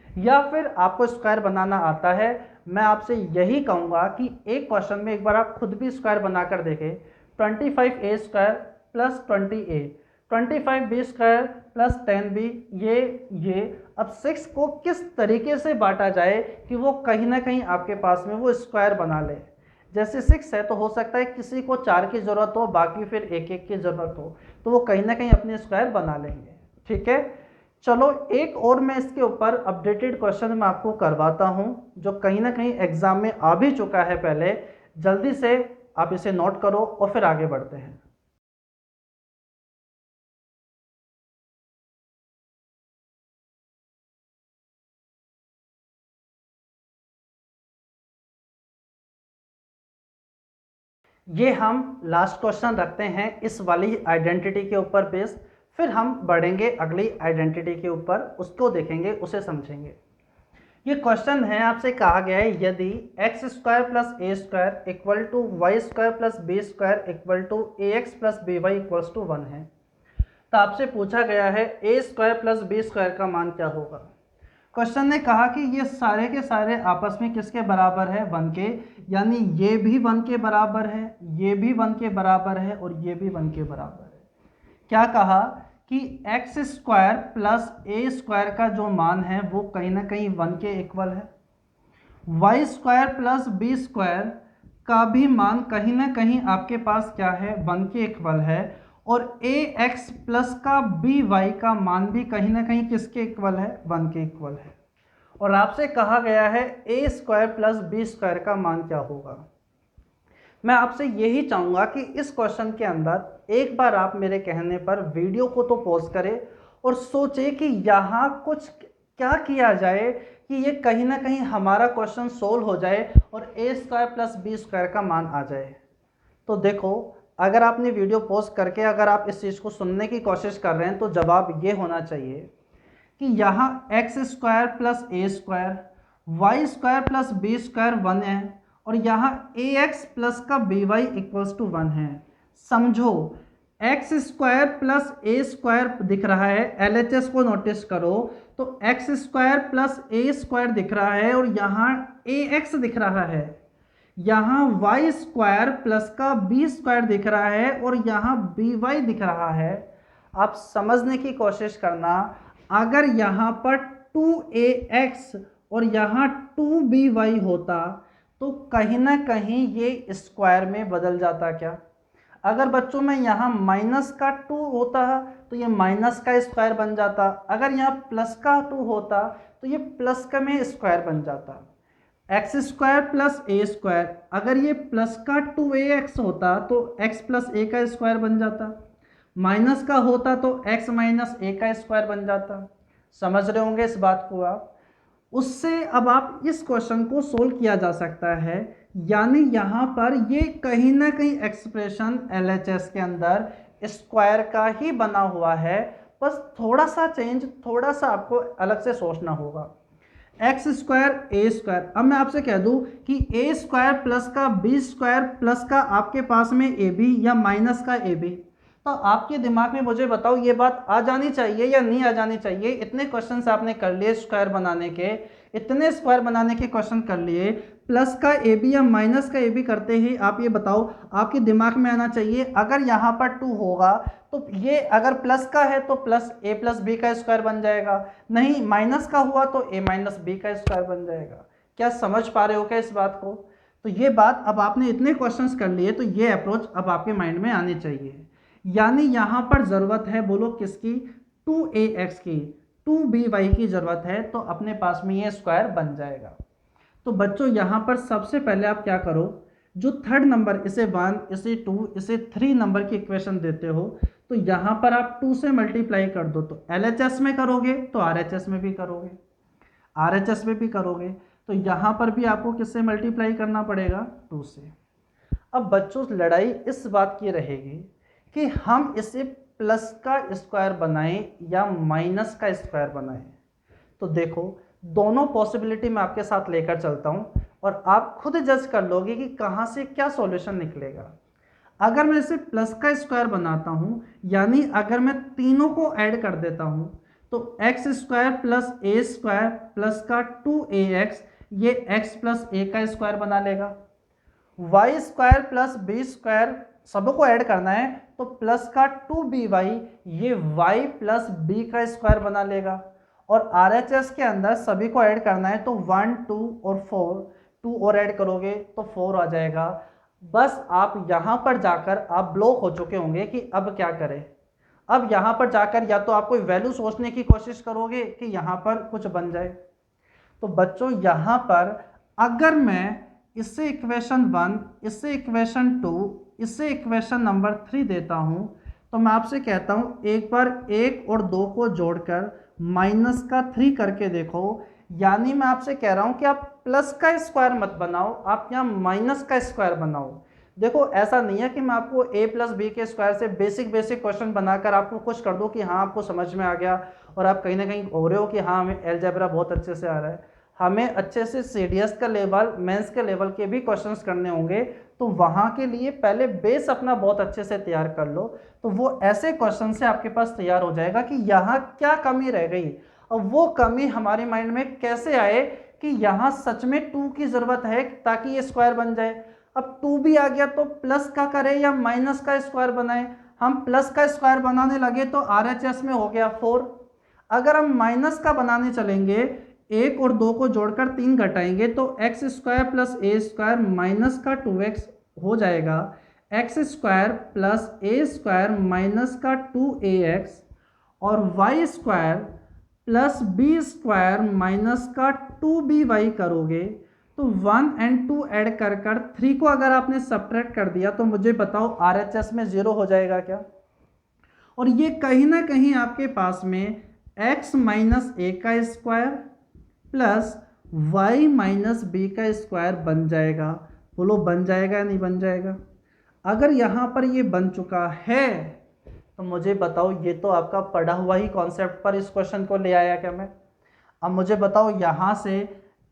या फिर आपको स्क्वायर बनाना आता है, मैं आपसे यही कहूँगा कि एक क्वेश्चन में एक बार आप खुद भी स्क्वायर बनाकर देखें। 25a square plus 20a, 25b square plus 10b, ये अब 6 को किस तरीके से बांटा जाए कि वो कहीं ना कहीं आपके पास में वो स्क्वायर बना ले। जैसे 6 है तो हो सकता है किसी को 4 की ज़रूरत हो, बाकी फिर 1 की ज़रूरत हो, तो वो कहीं ना कहीं अपने स्क्वायर बना लेंगे। ठीक है, चलो एक और मैं इसके ऊपर अपडेटेड क्वेश्चन मैं आपको करवाता हूं, जो कहीं ना कहीं एग्जाम में आ भी चुका है पहले। जल्दी से आप इसे नोट करो और फिर आगे बढ़ते हैं। ये हम लास्ट क्वेश्चन रखते हैं इस वाली आइडेंटिटी के ऊपर बेस, फिर हम बढ़ेंगे अगली आइडेंटिटी के ऊपर, उसको देखेंगे, उसे समझेंगे। ये क्वेश्चन है, आपसे कहा गया है यदि X square plus A square equal to Y square plus B square equal to A x plus B Y equals to 1 है, तो आपसे पूछा गया है ए स्क्वायर प्लस बी स्क्वायर का मान क्या होगा। क्वेश्चन ने कहा कि ये सारे के सारे आपस में किसके बराबर है 1 के, यानी ये भी 1 के बराबर है, ये भी 1 के बराबर है और ये भी 1 के बराबर है। क्या कहा कि एक्स स्क्वायर प्लस ए स्क्वायर का जो मान है वो कहीं ना कहीं 1 के इक्वल है, Y square plus B square का भी मान कहीं ना कहीं आपके पास क्या है 1 के इक्वल है, और ए एक्स प्लस का बी वाई का मान भी कहीं ना कहीं किसके इक्वल है 1 के इक्वल है। और आपसे कहा गया है ए स्क्वायर प्लस बी स्क्वायर का मान क्या होगा। मैं आपसे यही चाहूँगा कि इस क्वेश्चन के अंदर एक बार आप मेरे कहने पर वीडियो को तो पॉज करें और सोचें कि यहाँ कुछ क्या किया जाए कि ये कहीं ना कहीं हमारा क्वेश्चन सोल्व हो जाए और ए स्क्वायर प्लस बी स्क्वायर का मान आ जाए। तो देखो, अगर आपने वीडियो पॉज करके अगर आप इस चीज़ को सुनने की कोशिश कर रहे हैं तो जवाब ये होना चाहिए कि यहाँ एक्स स्क्वायर प्लस ए square, y square plus B square 1 है, और यहाँ ए एक्स प्लस का बी वाई इक्वल्स टू 1 है। समझो, एक्स स्क्वायर प्लस ए स्क्वायर दिख रहा है, एलएचएस को नोटिस करो, तो एक्स स्क्वायर प्लस ए स्क्वायर दिख रहा है और यहाँ ए एक्स दिख रहा है, यहाँ वाई स्क्वायर प्लस का बी स्क्वायर दिख रहा है और यहाँ बी वाई दिख रहा है। आप समझने की कोशिश करना, अगर यहाँ पर 2ax और यहाँ 2by होता तो कहीं ना कहीं ये स्क्वायर में बदल जाता क्या। अगर बच्चों में यहाँ माइनस का 2 होता तो ये माइनस का स्क्वायर बन जाता, अगर यहाँ प्लस का 2 होता तो ये प्लस का में स्क्वायर बन जाता। एक्स स्क्वायर प्लस ए स्क्वायर, अगर ये प्लस का 2ax होता तो x प्लस ए का स्क्वायर बन जाता, माइनस का होता तो x माइनस ए का स्क्वायर बन जाता। समझ रहे होंगे इस बात को आप। उससे अब आप इस क्वेश्चन को सोल्व किया जा सकता है, यानी यहाँ पर ये कहीं ना कहीं एक्सप्रेशन LHS के अंदर स्क्वायर का ही बना हुआ है, बस थोड़ा सा चेंज, थोड़ा सा आपको अलग से सोचना होगा। एक्स स्क्वायर ए स्क्वायर, अब मैं आपसे कह दूं कि ए स्क्वायर प्लस का बी स्क्वायर प्लस का आपके पास में ए बी या माइनस का ए बी, तो आपके दिमाग में मुझे बताओ ये बात आ जानी चाहिए या नहीं आ जानी चाहिए। इतने क्वेश्चंस आपने कर लिए स्क्वायर बनाने के, इतने स्क्वायर बनाने के क्वेश्चन कर लिए, प्लस का ए बी या माइनस का ए बी करते ही आप ये बताओ आपके दिमाग में आना चाहिए अगर यहाँ पर 2 होगा तो ये अगर प्लस का है तो प्लस ए प्लस बी का स्क्वायर बन जाएगा, नहीं माइनस का हुआ तो ए माइनस बी का स्क्वायर बन जाएगा। क्या समझ पा रहे हो क्या इस बात को। तो ये बात अब आपने इतने क्वेश्चंस कर लिए तो ये अप्रोच अब आपके माइंड में आनी चाहिए, यानी यहाँ पर ज़रूरत है बोलो किसकी 2ax की, 2by की ज़रूरत है, तो अपने पास में ये स्क्वायर बन जाएगा। तो बच्चों यहाँ पर सबसे पहले आप क्या करो, जो थर्ड नंबर इसे 1 इसे 2 इसे 3 नंबर की इक्वेशन देते हो तो यहाँ पर आप 2 से मल्टीप्लाई कर दो, तो LHS में करोगे तो RHS में भी करोगे। RHS में भी करोगे तो यहाँ पर भी आपको किससे मल्टीप्लाई करना पड़ेगा, 2 से। अब बच्चों लड़ाई इस बात की रहेगी कि हम इसे प्लस का स्क्वायर बनाएं या माइनस का स्क्वायर बनाएं। तो देखो दोनों पॉसिबिलिटी मैं आपके साथ लेकर चलता हूं और आप खुद जज कर लोगे कि कहां से क्या सॉल्यूशन निकलेगा। अगर मैं इसे प्लस का स्क्वायर बनाता हूं, यानी अगर मैं तीनों को ऐड कर देता हूं, तो एक्स स्क्वायर प्लस ए स्क्वायर प्लस का 2ax ये x प्लस ए का स्क्वायर बना लेगा। Y square plus B square सबको ऐड करना है तो प्लस का 2by ये y प्लस बी का स्क्वायर बना लेगा। और RHS के अंदर सभी को ऐड करना है तो 1 2 और 4, 2 और ऐड करोगे तो 4 आ जाएगा। बस आप यहाँ पर जाकर आप ब्लॉक हो चुके होंगे कि अब क्या करें। अब यहाँ पर जाकर या तो आप कोई वैल्यू सोचने की कोशिश करोगे कि यहाँ पर कुछ बन जाए। तो बच्चों यहाँ पर अगर मैं इससे इक्वेशन 1, इससे इक्वेशन 2, इससे इक्वेशन नंबर 3 देता हूँ, तो मैं आपसे कहता हूँ एक बार 1 और 2 को जोड़कर माइनस का 3 करके देखो। यानी मैं आपसे कह रहा हूँ कि आप प्लस का स्क्वायर मत बनाओ, आप यहाँ माइनस का स्क्वायर बनाओ। देखो ऐसा नहीं है कि मैं आपको a प्लस बी के स्क्वायर से बेसिक क्वेश्चन बनाकर आपको खुश कर दूँ कि हाँ आपको समझ में आ गया और आप कहीं ना कहीं हो रहे हो कि हाँ हमें अलजेब्रा बहुत अच्छे से आ रहा है। हमें अच्छे से CDS का लेवल, मेंस के लेवल के भी क्वेश्चंस करने होंगे, तो वहाँ के लिए पहले बेस अपना बहुत अच्छे से तैयार कर लो। तो वो ऐसे क्वेश्चन से आपके पास तैयार हो जाएगा कि यहाँ क्या कमी रह गई और वो कमी हमारे माइंड में कैसे आए कि यहाँ सच में 2 की ज़रूरत है ताकि ये स्क्वायर बन जाए। अब 2 भी आ गया तो प्लस का करें या माइनस का स्क्वायर बनाएं। हम प्लस का स्क्वायर बनाने लगे तो RHS में हो गया 4। अगर हम माइनस का बनाने चलेंगे, 1 और 2 को जोड़कर 3 घटाएंगे तो एक्स स्क्वायर प्लस ए स्क्वायर माइनस का 2x हो जाएगा। एक्स स्क्वायर प्लस ए स्क्वायर माइनस का 2ax और y square plus B square minus का 2by करोगे तो 1 और 2 ऐड कर 3 को अगर आपने सब्ट्रैक्ट कर दिया तो मुझे बताओ RHS में 0 हो जाएगा क्या। और ये कहीं ना कहीं आपके पास में x माइनस ए का square plus y minus B का स्क्वायर बन जाएगा। बोलो बन जाएगा या नहीं बन जाएगा। अगर यहाँ पर ये बन चुका है तो मुझे बताओ ये तो आपका पढ़ा हुआ ही कॉन्सेप्ट पर इस क्वेश्चन को ले आया क्या मैं। अब मुझे बताओ यहाँ से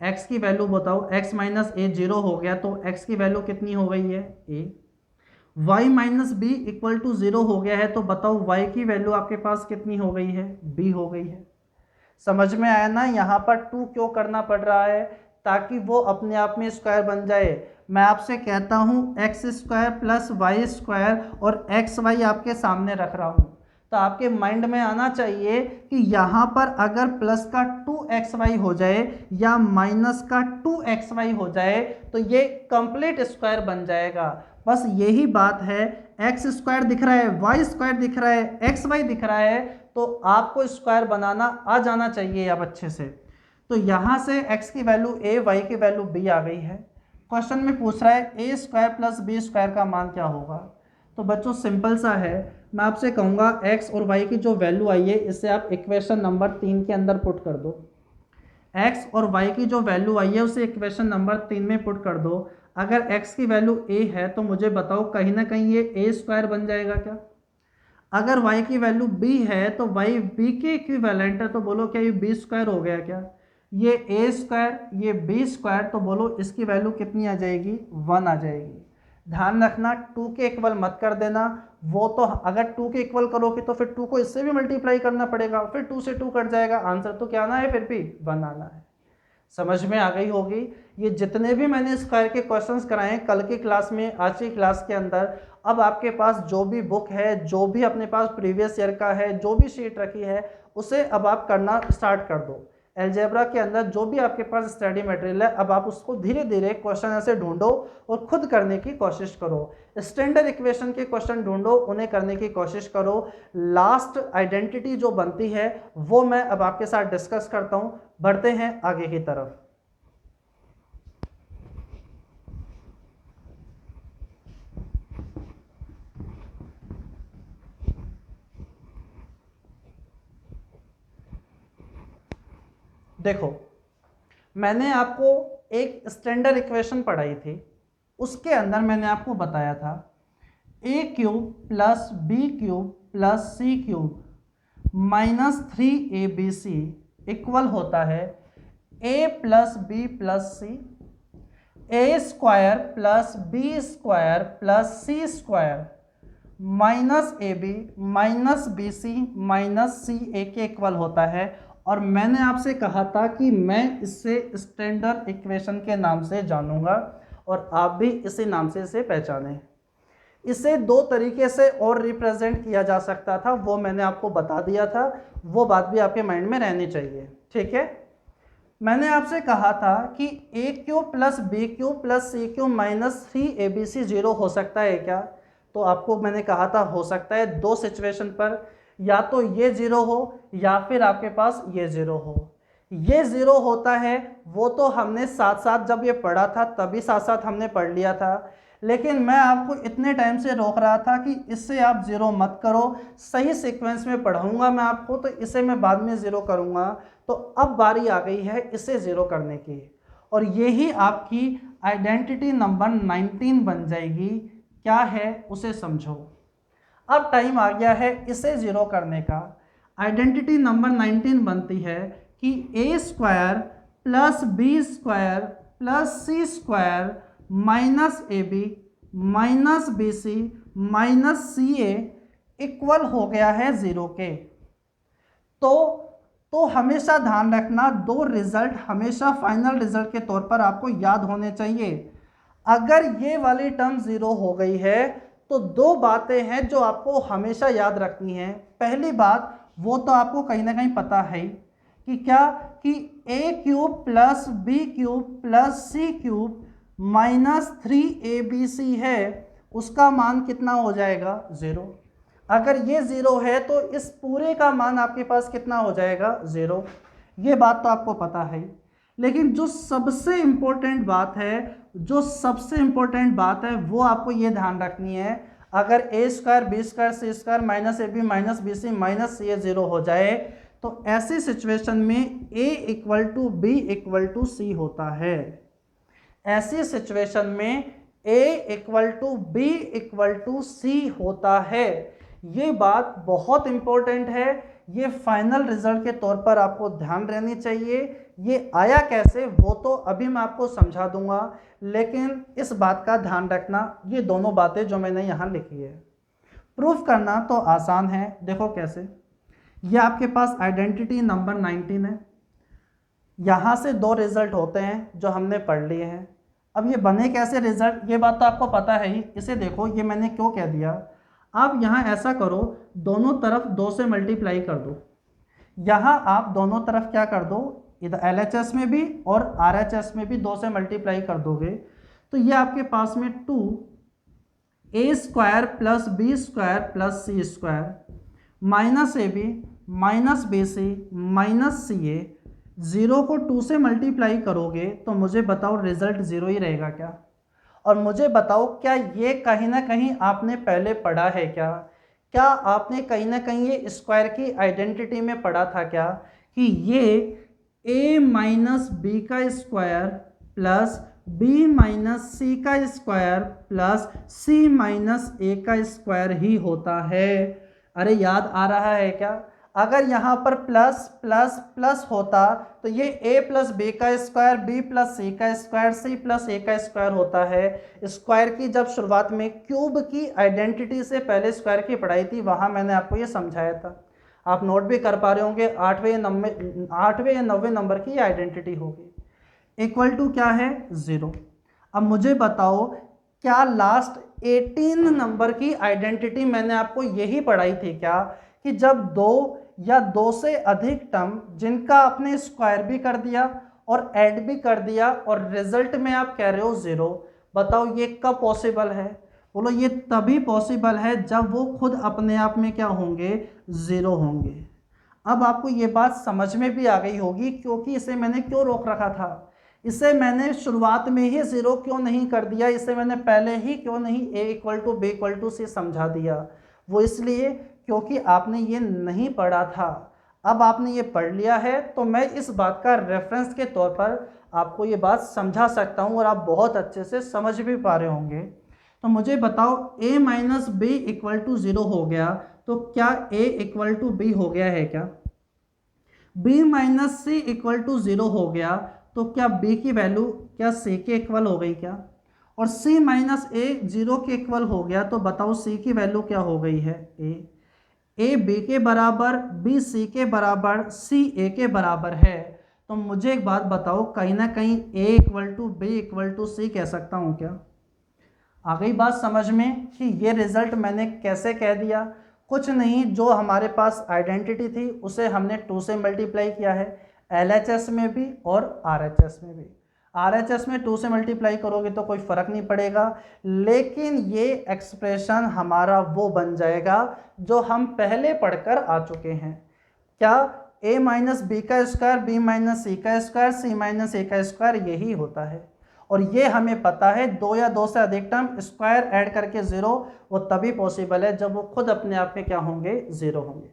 x की वैल्यू बताओ, x माइनस ए 0 हो गया तो x की वैल्यू कितनी हो गई है a। y minus b equal to 0 हो गया है तो बताओ y की वैल्यू आपके पास कितनी हो गई है, b हो गई है। समझ में आया ना यहाँ पर 2 क्यों करना पड़ रहा है, ताकि वो अपने आप में स्क्वायर बन जाए। मैं आपसे कहता हूँ x square plus y square और एक्स वाई आपके सामने रख रहा हूँ तो आपके माइंड में आना चाहिए कि यहाँ पर अगर प्लस का 2xy हो जाए या माइनस का 2xy हो जाए तो ये कंप्लीट स्क्वायर बन जाएगा। बस यही बात है। एक्स स्क्वायर दिख रहा है, वाई स्क्वायर दिख रहा है, एक्स वाई दिख रहा है, तो आपको स्क्वायर बनाना आ जाना चाहिए अब अच्छे से। तो यहाँ से x की वैल्यू a, y की वैल्यू b आ गई है। क्वेश्चन में पूछ रहा है a square plus B square का मान क्या होगा। तो बच्चों सिंपल सा है, मैं आपसे कहूँगा x और y की जो वैल्यू आई है इसे आप इक्वेशन नंबर 3 के अंदर पुट कर दो। x और y की जो वैल्यू आई है उसे इक्वेशन नंबर 3 में पुट कर दो। अगर x की वैल्यू a है तो मुझे बताओ कहीं ना कहीं ये a स्क्वायर बन जाएगा क्या। अगर y की वैल्यू b है तो y b के इक्विवेलेंट है तो बोलो क्या ये b स्क्वायर हो गया क्या। ये a स्क्वायर ये b स्क्वायर तो बोलो इसकी वैल्यू कितनी आ जाएगी, 1 आ जाएगी। ध्यान रखना 2 के इक्वल मत कर देना, वो तो अगर 2 के इक्वल करोगे तो फिर 2 को इससे भी मल्टीप्लाई करना पड़ेगा, फिर 2 से 2 कट जाएगा, आंसर तो क्या आना है फिर भी 1 आना है। समझ में आ गई होगी। ये जितने भी मैंने स्क्वायर के क्वेश्चंस कराए हैं कल की क्लास में, आज की क्लास के अंदर, अब आपके पास जो भी बुक है, जो भी अपने पास प्रीवियस ईयर का है, जो भी शीट रखी है उसे अब आप करना स्टार्ट कर दो। अलजेब्रा के अंदर जो भी आपके पास स्टडी मटेरियल है अब आप उसको धीरे धीरे क्वेश्चन ऐसे ढूंढो और खुद करने की कोशिश करो। स्टैंडर्ड इक्वेशन के क्वेश्चन ढूंढो, उन्हें करने की कोशिश करो। लास्ट आइडेंटिटी जो बनती है वो मैं अब आपके साथ डिस्कस करता हूं। बढ़ते हैं आगे की तरफ। देखो मैंने आपको एक स्टैंडर्ड इक्वेशन पढ़ाई थी, उसके अंदर मैंने आपको बताया था a cube plus b cube plus c cube minus 3abc equal होता है a plus B plus c, a square plus B square plus C square minus A B minus B C minus C a के equal होता है। और मैंने आपसे कहा था कि मैं इससे स्टैंडर्ड इक्वेशन के नाम से जानूंगा और आप भी इसी नाम से इसे पहचानें। इसे दो तरीके से और रिप्रेजेंट किया जा सकता था, वो मैंने आपको बता दिया था, वो बात भी आपके माइंड में रहनी चाहिए। ठीक है, मैंने आपसे कहा था कि a cube plus b cube plus c cube minus 3abc 0 हो सकता है क्या? तो आपको मैंने कहा था हो सकता है दो सिचुएशन पर, या तो ये 0 हो या फिर आपके पास ये 0 हो। ये 0 होता है वो तो हमने साथ साथ जब ये पढ़ा था तभी साथ साथ हमने पढ़ लिया था, लेकिन मैं आपको इतने टाइम से रोक रहा था कि इससे आप 0 मत करो, सही सीक्वेंस में पढ़ाऊंगा मैं आपको, तो इसे मैं बाद में 0 करूंगा। तो अब बारी आ गई है इसे 0 करने की, और यही आपकी आइडेंटिटी नंबर 19 बन जाएगी। क्या है उसे समझो। अब टाइम आ गया है इसे 0 करने का। आइडेंटिटी नंबर 19 बनती है कि ए square plus B square plus C square minus A B minus B C minus C A equal हो गया है 0 के। तो हमेशा ध्यान रखना, दो रिजल्ट हमेशा फाइनल रिजल्ट के तौर पर आपको याद होने चाहिए। अगर ये वाली टर्म 0 हो गई है तो दो बातें हैं जो आपको हमेशा याद रखनी है। पहली बात वो तो आपको कहीं ना कहीं पता है कि क्या, कि a cube plus b cube plus c cube minus 3abc है, उसका मान कितना हो जाएगा 0। अगर ये 0 है तो इस पूरे का मान आपके पास कितना हो जाएगा 0। ये बात तो आपको पता है, लेकिन जो सबसे इम्पोर्टेंट बात है वो आपको ये ध्यान रखनी है। अगर a square b square c square minus A B minus B C minus C a 0 हो जाए तो ऐसी सिचुएशन में ए equal to B equal to c होता है। ऐसी सिचुएशन में ए equal to B equal to c होता है। ये बात बहुत इंपॉर्टेंट है, ये फाइनल रिजल्ट के तौर पर आपको ध्यान रहनी चाहिए। ये आया कैसे वो तो अभी मैं आपको समझा दूंगा, लेकिन इस बात का ध्यान रखना, ये दोनों बातें जो मैंने यहाँ लिखी है। प्रूफ करना तो आसान है, देखो कैसे। ये आपके पास आइडेंटिटी नंबर 19 है, यहाँ से दो रिजल्ट होते हैं जो हमने पढ़ लिए हैं। अब ये बने कैसे रिजल्ट, ये बात तो आपको पता है ही। इसे देखो, ये मैंने क्यों कह दिया। आप यहाँ ऐसा करो, दोनों तरफ 2 से मल्टीप्लाई कर दो। यहाँ आप दोनों तरफ क्या कर दो, इधर LHS में भी और RHS में भी 2 से मल्टीप्लाई कर दोगे तो ये आपके पास में 2a square plus B square plus C square minus A B minus B C minus C a, 0 को 2 से मल्टीप्लाई करोगे तो मुझे बताओ रिजल्ट 0 ही रहेगा क्या? और मुझे बताओ क्या ये कहीं ना कहीं आपने पहले पढ़ा है क्या? क्या आपने कहीं ना कहीं ये स्क्वायर की आइडेंटिटी में पढ़ा था क्या कि ये a माइनस बी का square plus b minus C का square plus c minus a का स्क्वायर ही होता है? अरे याद आ रहा है क्या? अगर यहाँ पर प्लस प्लस प्लस होता तो ये a प्लस बी का स्क्वायर b प्लस सी का स्क्वायर c प्लस a का स्क्वायर होता है। स्क्वायर की जब शुरुआत में क्यूब की आइडेंटिटी से पहले स्क्वायर की पढ़ाई थी, वहाँ मैंने आपको ये समझाया था। आप नोट भी कर पा रहे होंगे, 8वें या 9वें नंबर की आइडेंटिटी होगी। इक्वल टू क्या है 0। अब मुझे बताओ क्या लास्ट 18 नंबर की आइडेंटिटी मैंने आपको यही पढ़ाई थी क्या कि जब 2 या 2 से अधिक टर्म जिनका आपने स्क्वायर भी कर दिया और ऐड भी कर दिया और रिजल्ट में आप कह रहे हो 0, बताओ ये कब पॉसिबल है? बोलो ये तभी पॉसिबल है जब वो खुद अपने आप में क्या होंगे 0 होंगे। अब आपको ये बात समझ में भी आ गई होगी क्योंकि इसे मैंने क्यों रोक रखा था। इसे मैंने शुरुआत में ही 0 क्यों नहीं कर दिया, इसे मैंने पहले ही क्यों नहीं a equal to B equal to c समझा दिया। वो इसलिए क्योंकि आपने ये नहीं पढ़ा था। अब आपने ये पढ़ लिया है तो मैं इस बात का रेफरेंस के तौर पर आपको ये बात समझा सकता हूँ और आप बहुत अच्छे से समझ भी पा रहे होंगे। तो मुझे बताओ a minus b equal to 0 हो गया तो क्या a इक्वल टू बी हो गया है क्या? b minus c equal to 0 हो गया तो क्या b की वैल्यू क्या c के इक्वल हो गई क्या? और c माइनस ए 0 के इक्वल हो गया तो बताओ c की वैल्यू क्या हो गई है? a b के बराबर, b c के बराबर, c a के बराबर है। तो मुझे एक बात बताओ, कहीं ना कहीं a equal to B equal to c कह सकता हूँ क्या? आ गई बात समझ में कि ये रिजल्ट मैंने कैसे कह दिया? कुछ नहीं, जो हमारे पास आइडेंटिटी थी उसे हमने 2 से मल्टीप्लाई किया है, LHS में भी और RHS में भी। RHS में 2 से मल्टीप्लाई करोगे तो कोई फ़र्क नहीं पड़ेगा, लेकिन ये एक्सप्रेशन हमारा वो बन जाएगा जो हम पहले पढ़कर आ चुके हैं। क्या? a माइनस बी का स्क्वायर, b माइनस सी का स्क्वायर, c माइनस ए का स्क्वायर, यही होता है। और ये हमें पता है 2 या 2 से अधिक टर्म स्क्वायर ऐड करके 0 वो तभी पॉसिबल है जब वो खुद अपने आप में क्या होंगे? 0 होंगे।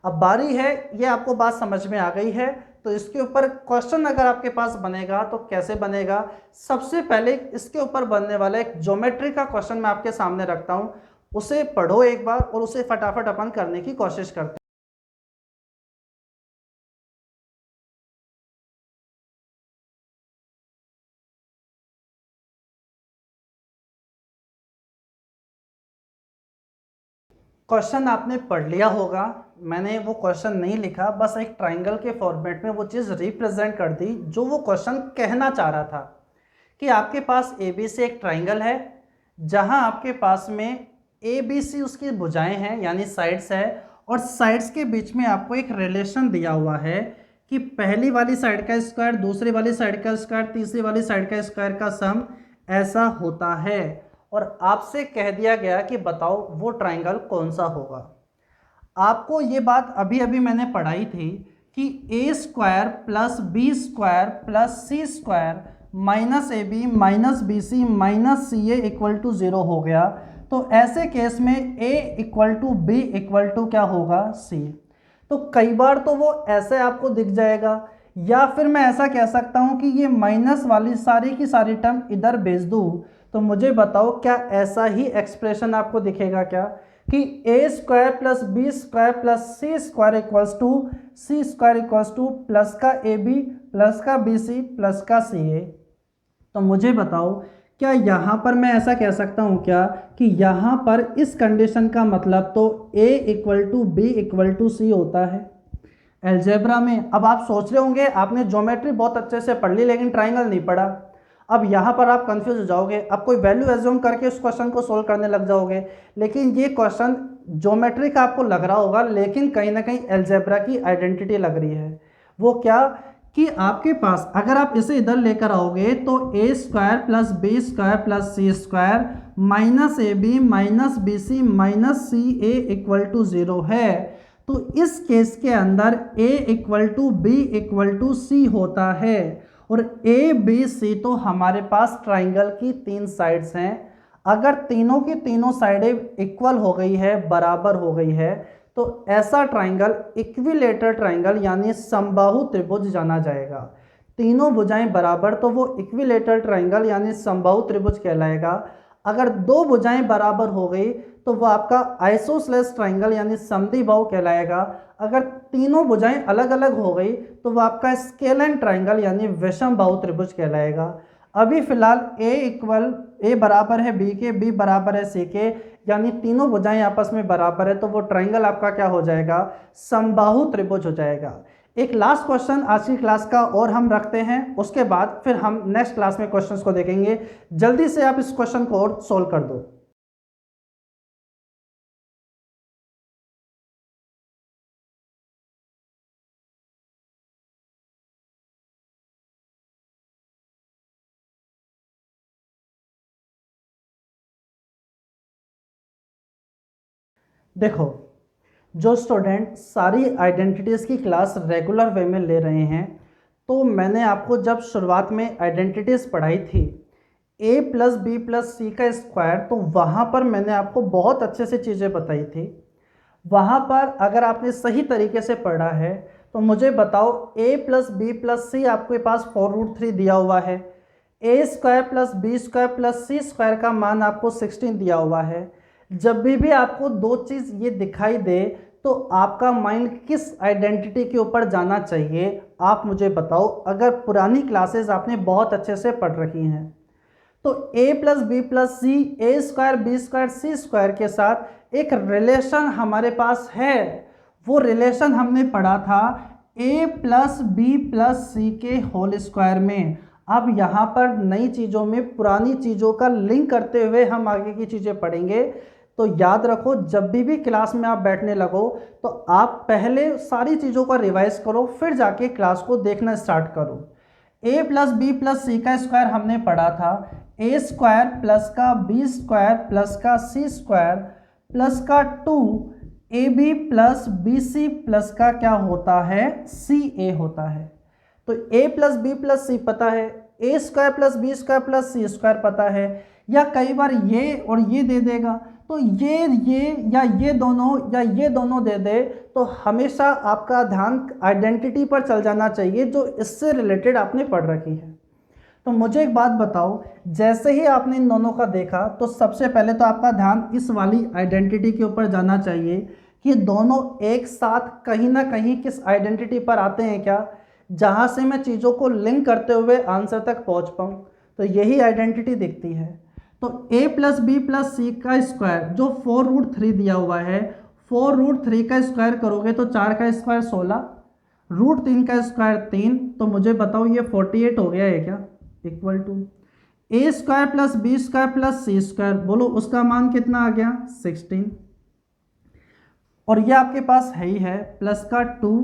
अब बारी है, ये आपको बात समझ में आ गई है तो इसके ऊपर क्वेश्चन अगर आपके पास बनेगा तो कैसे बनेगा? सबसे पहले इसके ऊपर बनने वाला एक ज्योमेट्री का क्वेश्चन मैं आपके सामने रखता हूँ, उसे पढ़ो एक बार और उसे फटाफट अपन करने की कोशिश करते हैं। क्वेश्चन आपने पढ़ लिया होगा, मैंने वो क्वेश्चन नहीं लिखा, बस एक ट्राइंगल के फॉर्मेट में वो चीज़ रिप्रेजेंट कर दी जो वो क्वेश्चन कहना चाह रहा था। कि आपके पास ए बी सी एक ट्राइंगल है जहां आपके पास में ए बी सी उसकी भुजाएं हैं यानी साइड्स है, और साइड्स के बीच में आपको एक रिलेशन दिया हुआ है कि पहली वाली साइड का स्क्वायर, दूसरी वाली साइड का स्क्वायर, तीसरी वाली साइड का स्क्वायर का सम ऐसा होता है। और आपसे कह दिया गया कि बताओ वो ट्राइंगल कौन सा होगा। आपको ये बात अभी अभी मैंने पढ़ाई थी कि ए square plus B square plus C square minus A B minus B C minus C A equal to 0 हो गया। तो ऐसे केस में ए equal to B equal to क्या होगा? सी। तो कई बार तो वो ऐसे आपको दिख जाएगा, या फिर मैं ऐसा कह सकता हूँ कि ये माइनस वाली सारी की सारी टर्म इधर भेज दूँ। तो मुझे बताओ क्या ऐसा ही एक्सप्रेशन आपको दिखेगा क्या कि ए square plus B square plus C square equals to c square equals to plus का ए बी प्लस का बी सी प्लस का सी ए? तो मुझे बताओ क्या यहाँ पर मैं ऐसा कह सकता हूँ क्या कि यहाँ पर इस कंडीशन का मतलब तो a equal to B equal to c होता है अलजेब्रा में? अब आप सोच रहे होंगे आपने ज्योमेट्री बहुत अच्छे से पढ़ ली लेकिन ट्राइंगल नहीं पढ़ा। अब यहाँ पर आप कंफ्यूज हो जाओगे, अब कोई वैल्यू एज्यूम करके उस क्वेश्चन को सोल्व करने लग जाओगे, लेकिन ये क्वेश्चन ज्योमेट्री का आपको लग रहा होगा लेकिन कहीं ना कहीं अलजेब्रा की आइडेंटिटी लग रही है। वो क्या कि आपके पास अगर आप इसे इधर लेकर आओगे तो a square plus B square plus C square minus A B minus B C minus C A equal to 0 है। तो इस केस के अंदर a equal to B equal to c होता है, और ए बी सी तो हमारे पास ट्राइंगल की 3 साइड्स हैं। अगर तीनों की तीनों साइडें इक्वल हो गई है, बराबर हो गई है, तो ऐसा ट्राइंगल इक्विलेटरल ट्राइंगल यानी समबाहु त्रिभुज जाना जाएगा। तीनों भुजाएं बराबर तो वो इक्विलेटरल ट्राइंगल यानी समबाहु त्रिभुज कहलाएगा। अगर दो भुजाएं बराबर हो गई तो वो आपका आइसोसेलेस ट्राइंगल यानी समद्विबाहु कहलाएगा। अगर तीनों भुजाएं अलग अलग हो गई तो वो आपका स्केलन ट्राइंगल यानी विषमबाहु त्रिभुज कहलाएगा। अभी फिलहाल ए बराबर है बी के, बी बराबर है सी के, यानी तीनों भुजाएं आपस में बराबर है तो वो ट्राइंगल आपका क्या हो जाएगा? समबाहु त्रिभुज हो जाएगा। एक लास्ट क्वेश्चन आज की क्लास का और हम रखते हैं, उसके बाद फिर हम नेक्स्ट क्लास में क्वेश्चंस को देखेंगे। जल्दी से आप इस क्वेश्चन को और सोल्व कर दो। देखो, जो स्टूडेंट सारी आइडेंटिटीज़ की क्लास रेगुलर वे में ले रहे हैं, तो मैंने आपको जब शुरुआत में आइडेंटिटीज़ पढ़ाई थी a plus B plus c का स्क्वायर, तो वहाँ पर मैंने आपको बहुत अच्छे से चीज़ें बताई थी। वहाँ पर अगर आपने सही तरीके से पढ़ा है तो मुझे बताओ a plus B plus c आपके पास 4√3 दिया हुआ है, ए square plus B square plus सी स्क्वायर का मान आपको 16 दिया हुआ है। जब भी आपको दो चीज़ ये दिखाई दे तो आपका माइंड किस आइडेंटिटी के ऊपर जाना चाहिए, आप मुझे बताओ। अगर पुरानी क्लासेस आपने बहुत अच्छे से पढ़ रखी हैं तो a plus B plus c, a square b square c square के साथ एक रिलेशन हमारे पास है। वो रिलेशन हमने पढ़ा था a प्लस बी प्लस सी के होल स्क्वायर में। अब यहाँ पर नई चीज़ों में पुरानी चीज़ों का लिंक करते हुए हम आगे की चीज़ें पढ़ेंगे। तो याद रखो, जब भी क्लास में आप बैठने लगो तो आप पहले सारी चीज़ों का रिवाइज करो, फिर जाके क्लास को देखना स्टार्ट करो। a plus B plus c का स्क्वायर हमने पढ़ा था ए स्क्वायर प्लस का बी स्क्वायर प्लस का सी स्क्वायर प्लस का 2 a b plus b c plus का क्या होता है, सी ए होता है। तो a plus B plus c पता है, ए square plus B square plus सी स्क्वायर पता है, या कई बार ये और ये दे देगा तो ये दोनों दे दे, तो हमेशा आपका ध्यान आइडेंटिटी पर चल जाना चाहिए जो इससे रिलेटेड आपने पढ़ रखी है। तो मुझे एक बात बताओ, जैसे ही आपने इन दोनों का देखा तो सबसे पहले तो आपका ध्यान इस वाली आइडेंटिटी के ऊपर जाना चाहिए कि दोनों एक साथ कहीं ना कहीं किस आइडेंटिटी पर आते हैं क्या, जहाँ से मैं चीज़ों को लिंक करते हुए आंसर तक पहुँच पाऊँ। तो यही आइडेंटिटी दिखती है। तो a plus B plus c का स्क्वायर जो 4√3 दिया हुआ है, 4√3 का स्क्वायर करोगे तो 4 का स्क्वायर 16, √3 का स्क्वायर 3, तो मुझे बताओ ये 48 हो गया है क्या, equal to a square plus B square plus C square, बोलो उसका मान कितना आ गया 16, और ये आपके पास है ही है प्लस का 2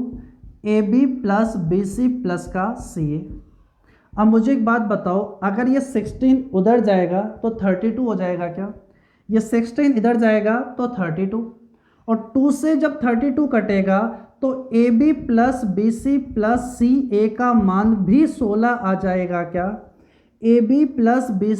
a b plus b c plus का सी ए। अब मुझे एक बात बताओ, अगर ये 16 उधर जाएगा तो 32 हो जाएगा क्या, ये 16 इधर जाएगा तो 32, और 2 से जब 32 कटेगा तो a b plus b c plus c a का मान भी 16 आ जाएगा क्या, ए बी प्लस बी।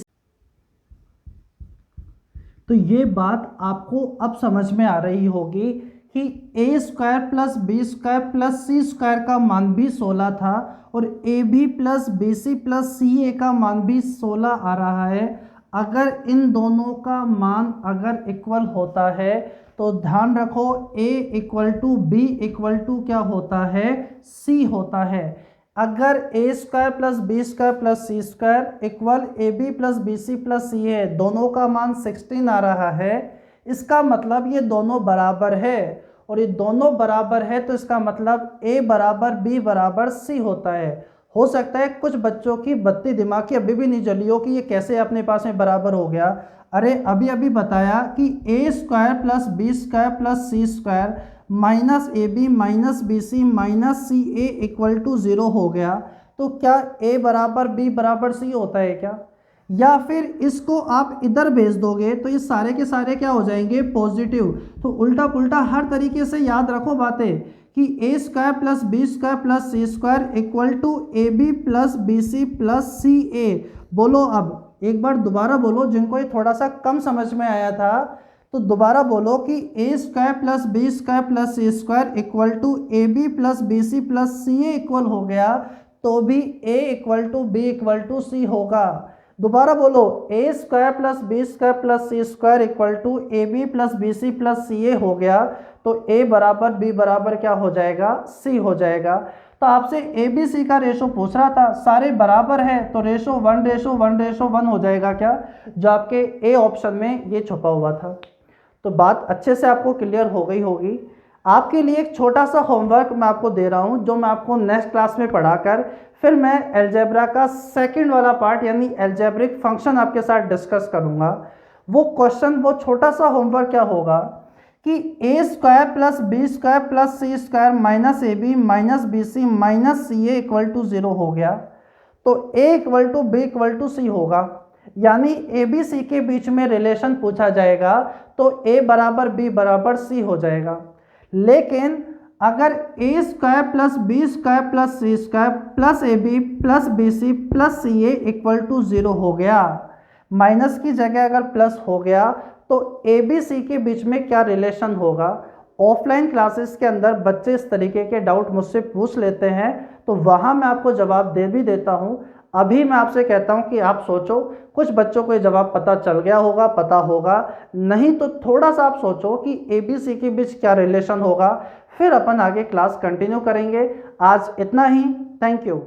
तो ये बात आपको अब समझ में आ रही होगी कि ए square plus B square plus सी स्क्वायर का मान भी 16 था और a b plus b c plus c a का मान भी 16 आ रहा है। अगर इन दोनों का मान अगर इक्वल होता है तो ध्यान रखो a equal to B equal to क्या होता है, c होता है। अगर a square plus B square plus C square equal a b plus b c plus c है, दोनों का मान 16 आ रहा है, इसका मतलब ये दोनों बराबर है, और ये दोनों बराबर है तो इसका मतलब a बराबर b बराबर c होता है। हो सकता है कुछ बच्चों की बत्ती दिमाग की अभी भी नहीं जली हो कि ये कैसे अपने पास में बराबर हो गया। अरे अभी अभी बताया कि ए square plus B square plus C square minus A B minus B C minus C A equal to 0 हो गया, तो क्या a बराबर b बराबर c होता है क्या, या फिर इसको आप इधर भेज दोगे तो ये सारे के सारे क्या हो जाएंगे, पॉजिटिव। तो उल्टा पुल्टा हर तरीके से याद रखो बातें कि ए square plus B square plus C square equal to a b plus b c plus c a. बोलो, अब एक बार दोबारा बोलो, जिनको ये थोड़ा सा कम समझ में आया था तो दोबारा बोलो कि ए square plus B square plus C square equal to a b plus b c plus c A equal हो गया तो भी a equal to B equal to c होगा। दोबारा बोलो, a square plus B square plus C square equal to a b plus b c plus c a हो गया तो a बराबर b बराबर क्या हो जाएगा, c हो जाएगा। तो आपसे ए बी सी का रेशो पूछ रहा था, सारे बराबर है तो रेशो 1:1:1 हो जाएगा क्या, जो आपके ए ऑप्शन में ये छुपा हुआ था। तो बात अच्छे से आपको क्लियर हो गई होगी। आपके लिए एक छोटा सा होमवर्क मैं आपको दे रहा हूँ जो मैं आपको नेक्स्ट क्लास में पढ़ाकर फिर मैं अलजेब्रा का सेकंड वाला पार्ट यानी अलजेब्रिक फंक्शन आपके साथ डिस्कस करूँगा। वो क्वेश्चन, वो छोटा सा होमवर्क क्या होगा कि ए square plus B square plus C square minus A B minus B C minus C A equal to 0 हो गया तो a equal to B equal to c होगा, यानी ए बी सी के बीच में रिलेशन पूछा जाएगा तो a बराबर b बराबर c हो जाएगा। लेकिन अगर a square plus B square plus C square plus a b plus b c plus c A equal to 0 हो गया, माइनस की जगह अगर प्लस हो गया तो ए बी सी के बीच में क्या रिलेशन होगा, ऑफलाइन क्लासेस के अंदर बच्चे इस तरीके के डाउट मुझसे पूछ लेते हैं, तो वहाँ मैं आपको जवाब दे भी देता हूँ। अभी मैं आपसे कहता हूँ कि आप सोचो, कुछ बच्चों को ये जवाब पता चल गया होगा, पता होगा, नहीं तो थोड़ा सा आप सोचो कि ABC के बीच क्या रिलेशन होगा, फिर अपन आगे क्लास कंटिन्यू करेंगे। आज इतना ही। Thank you.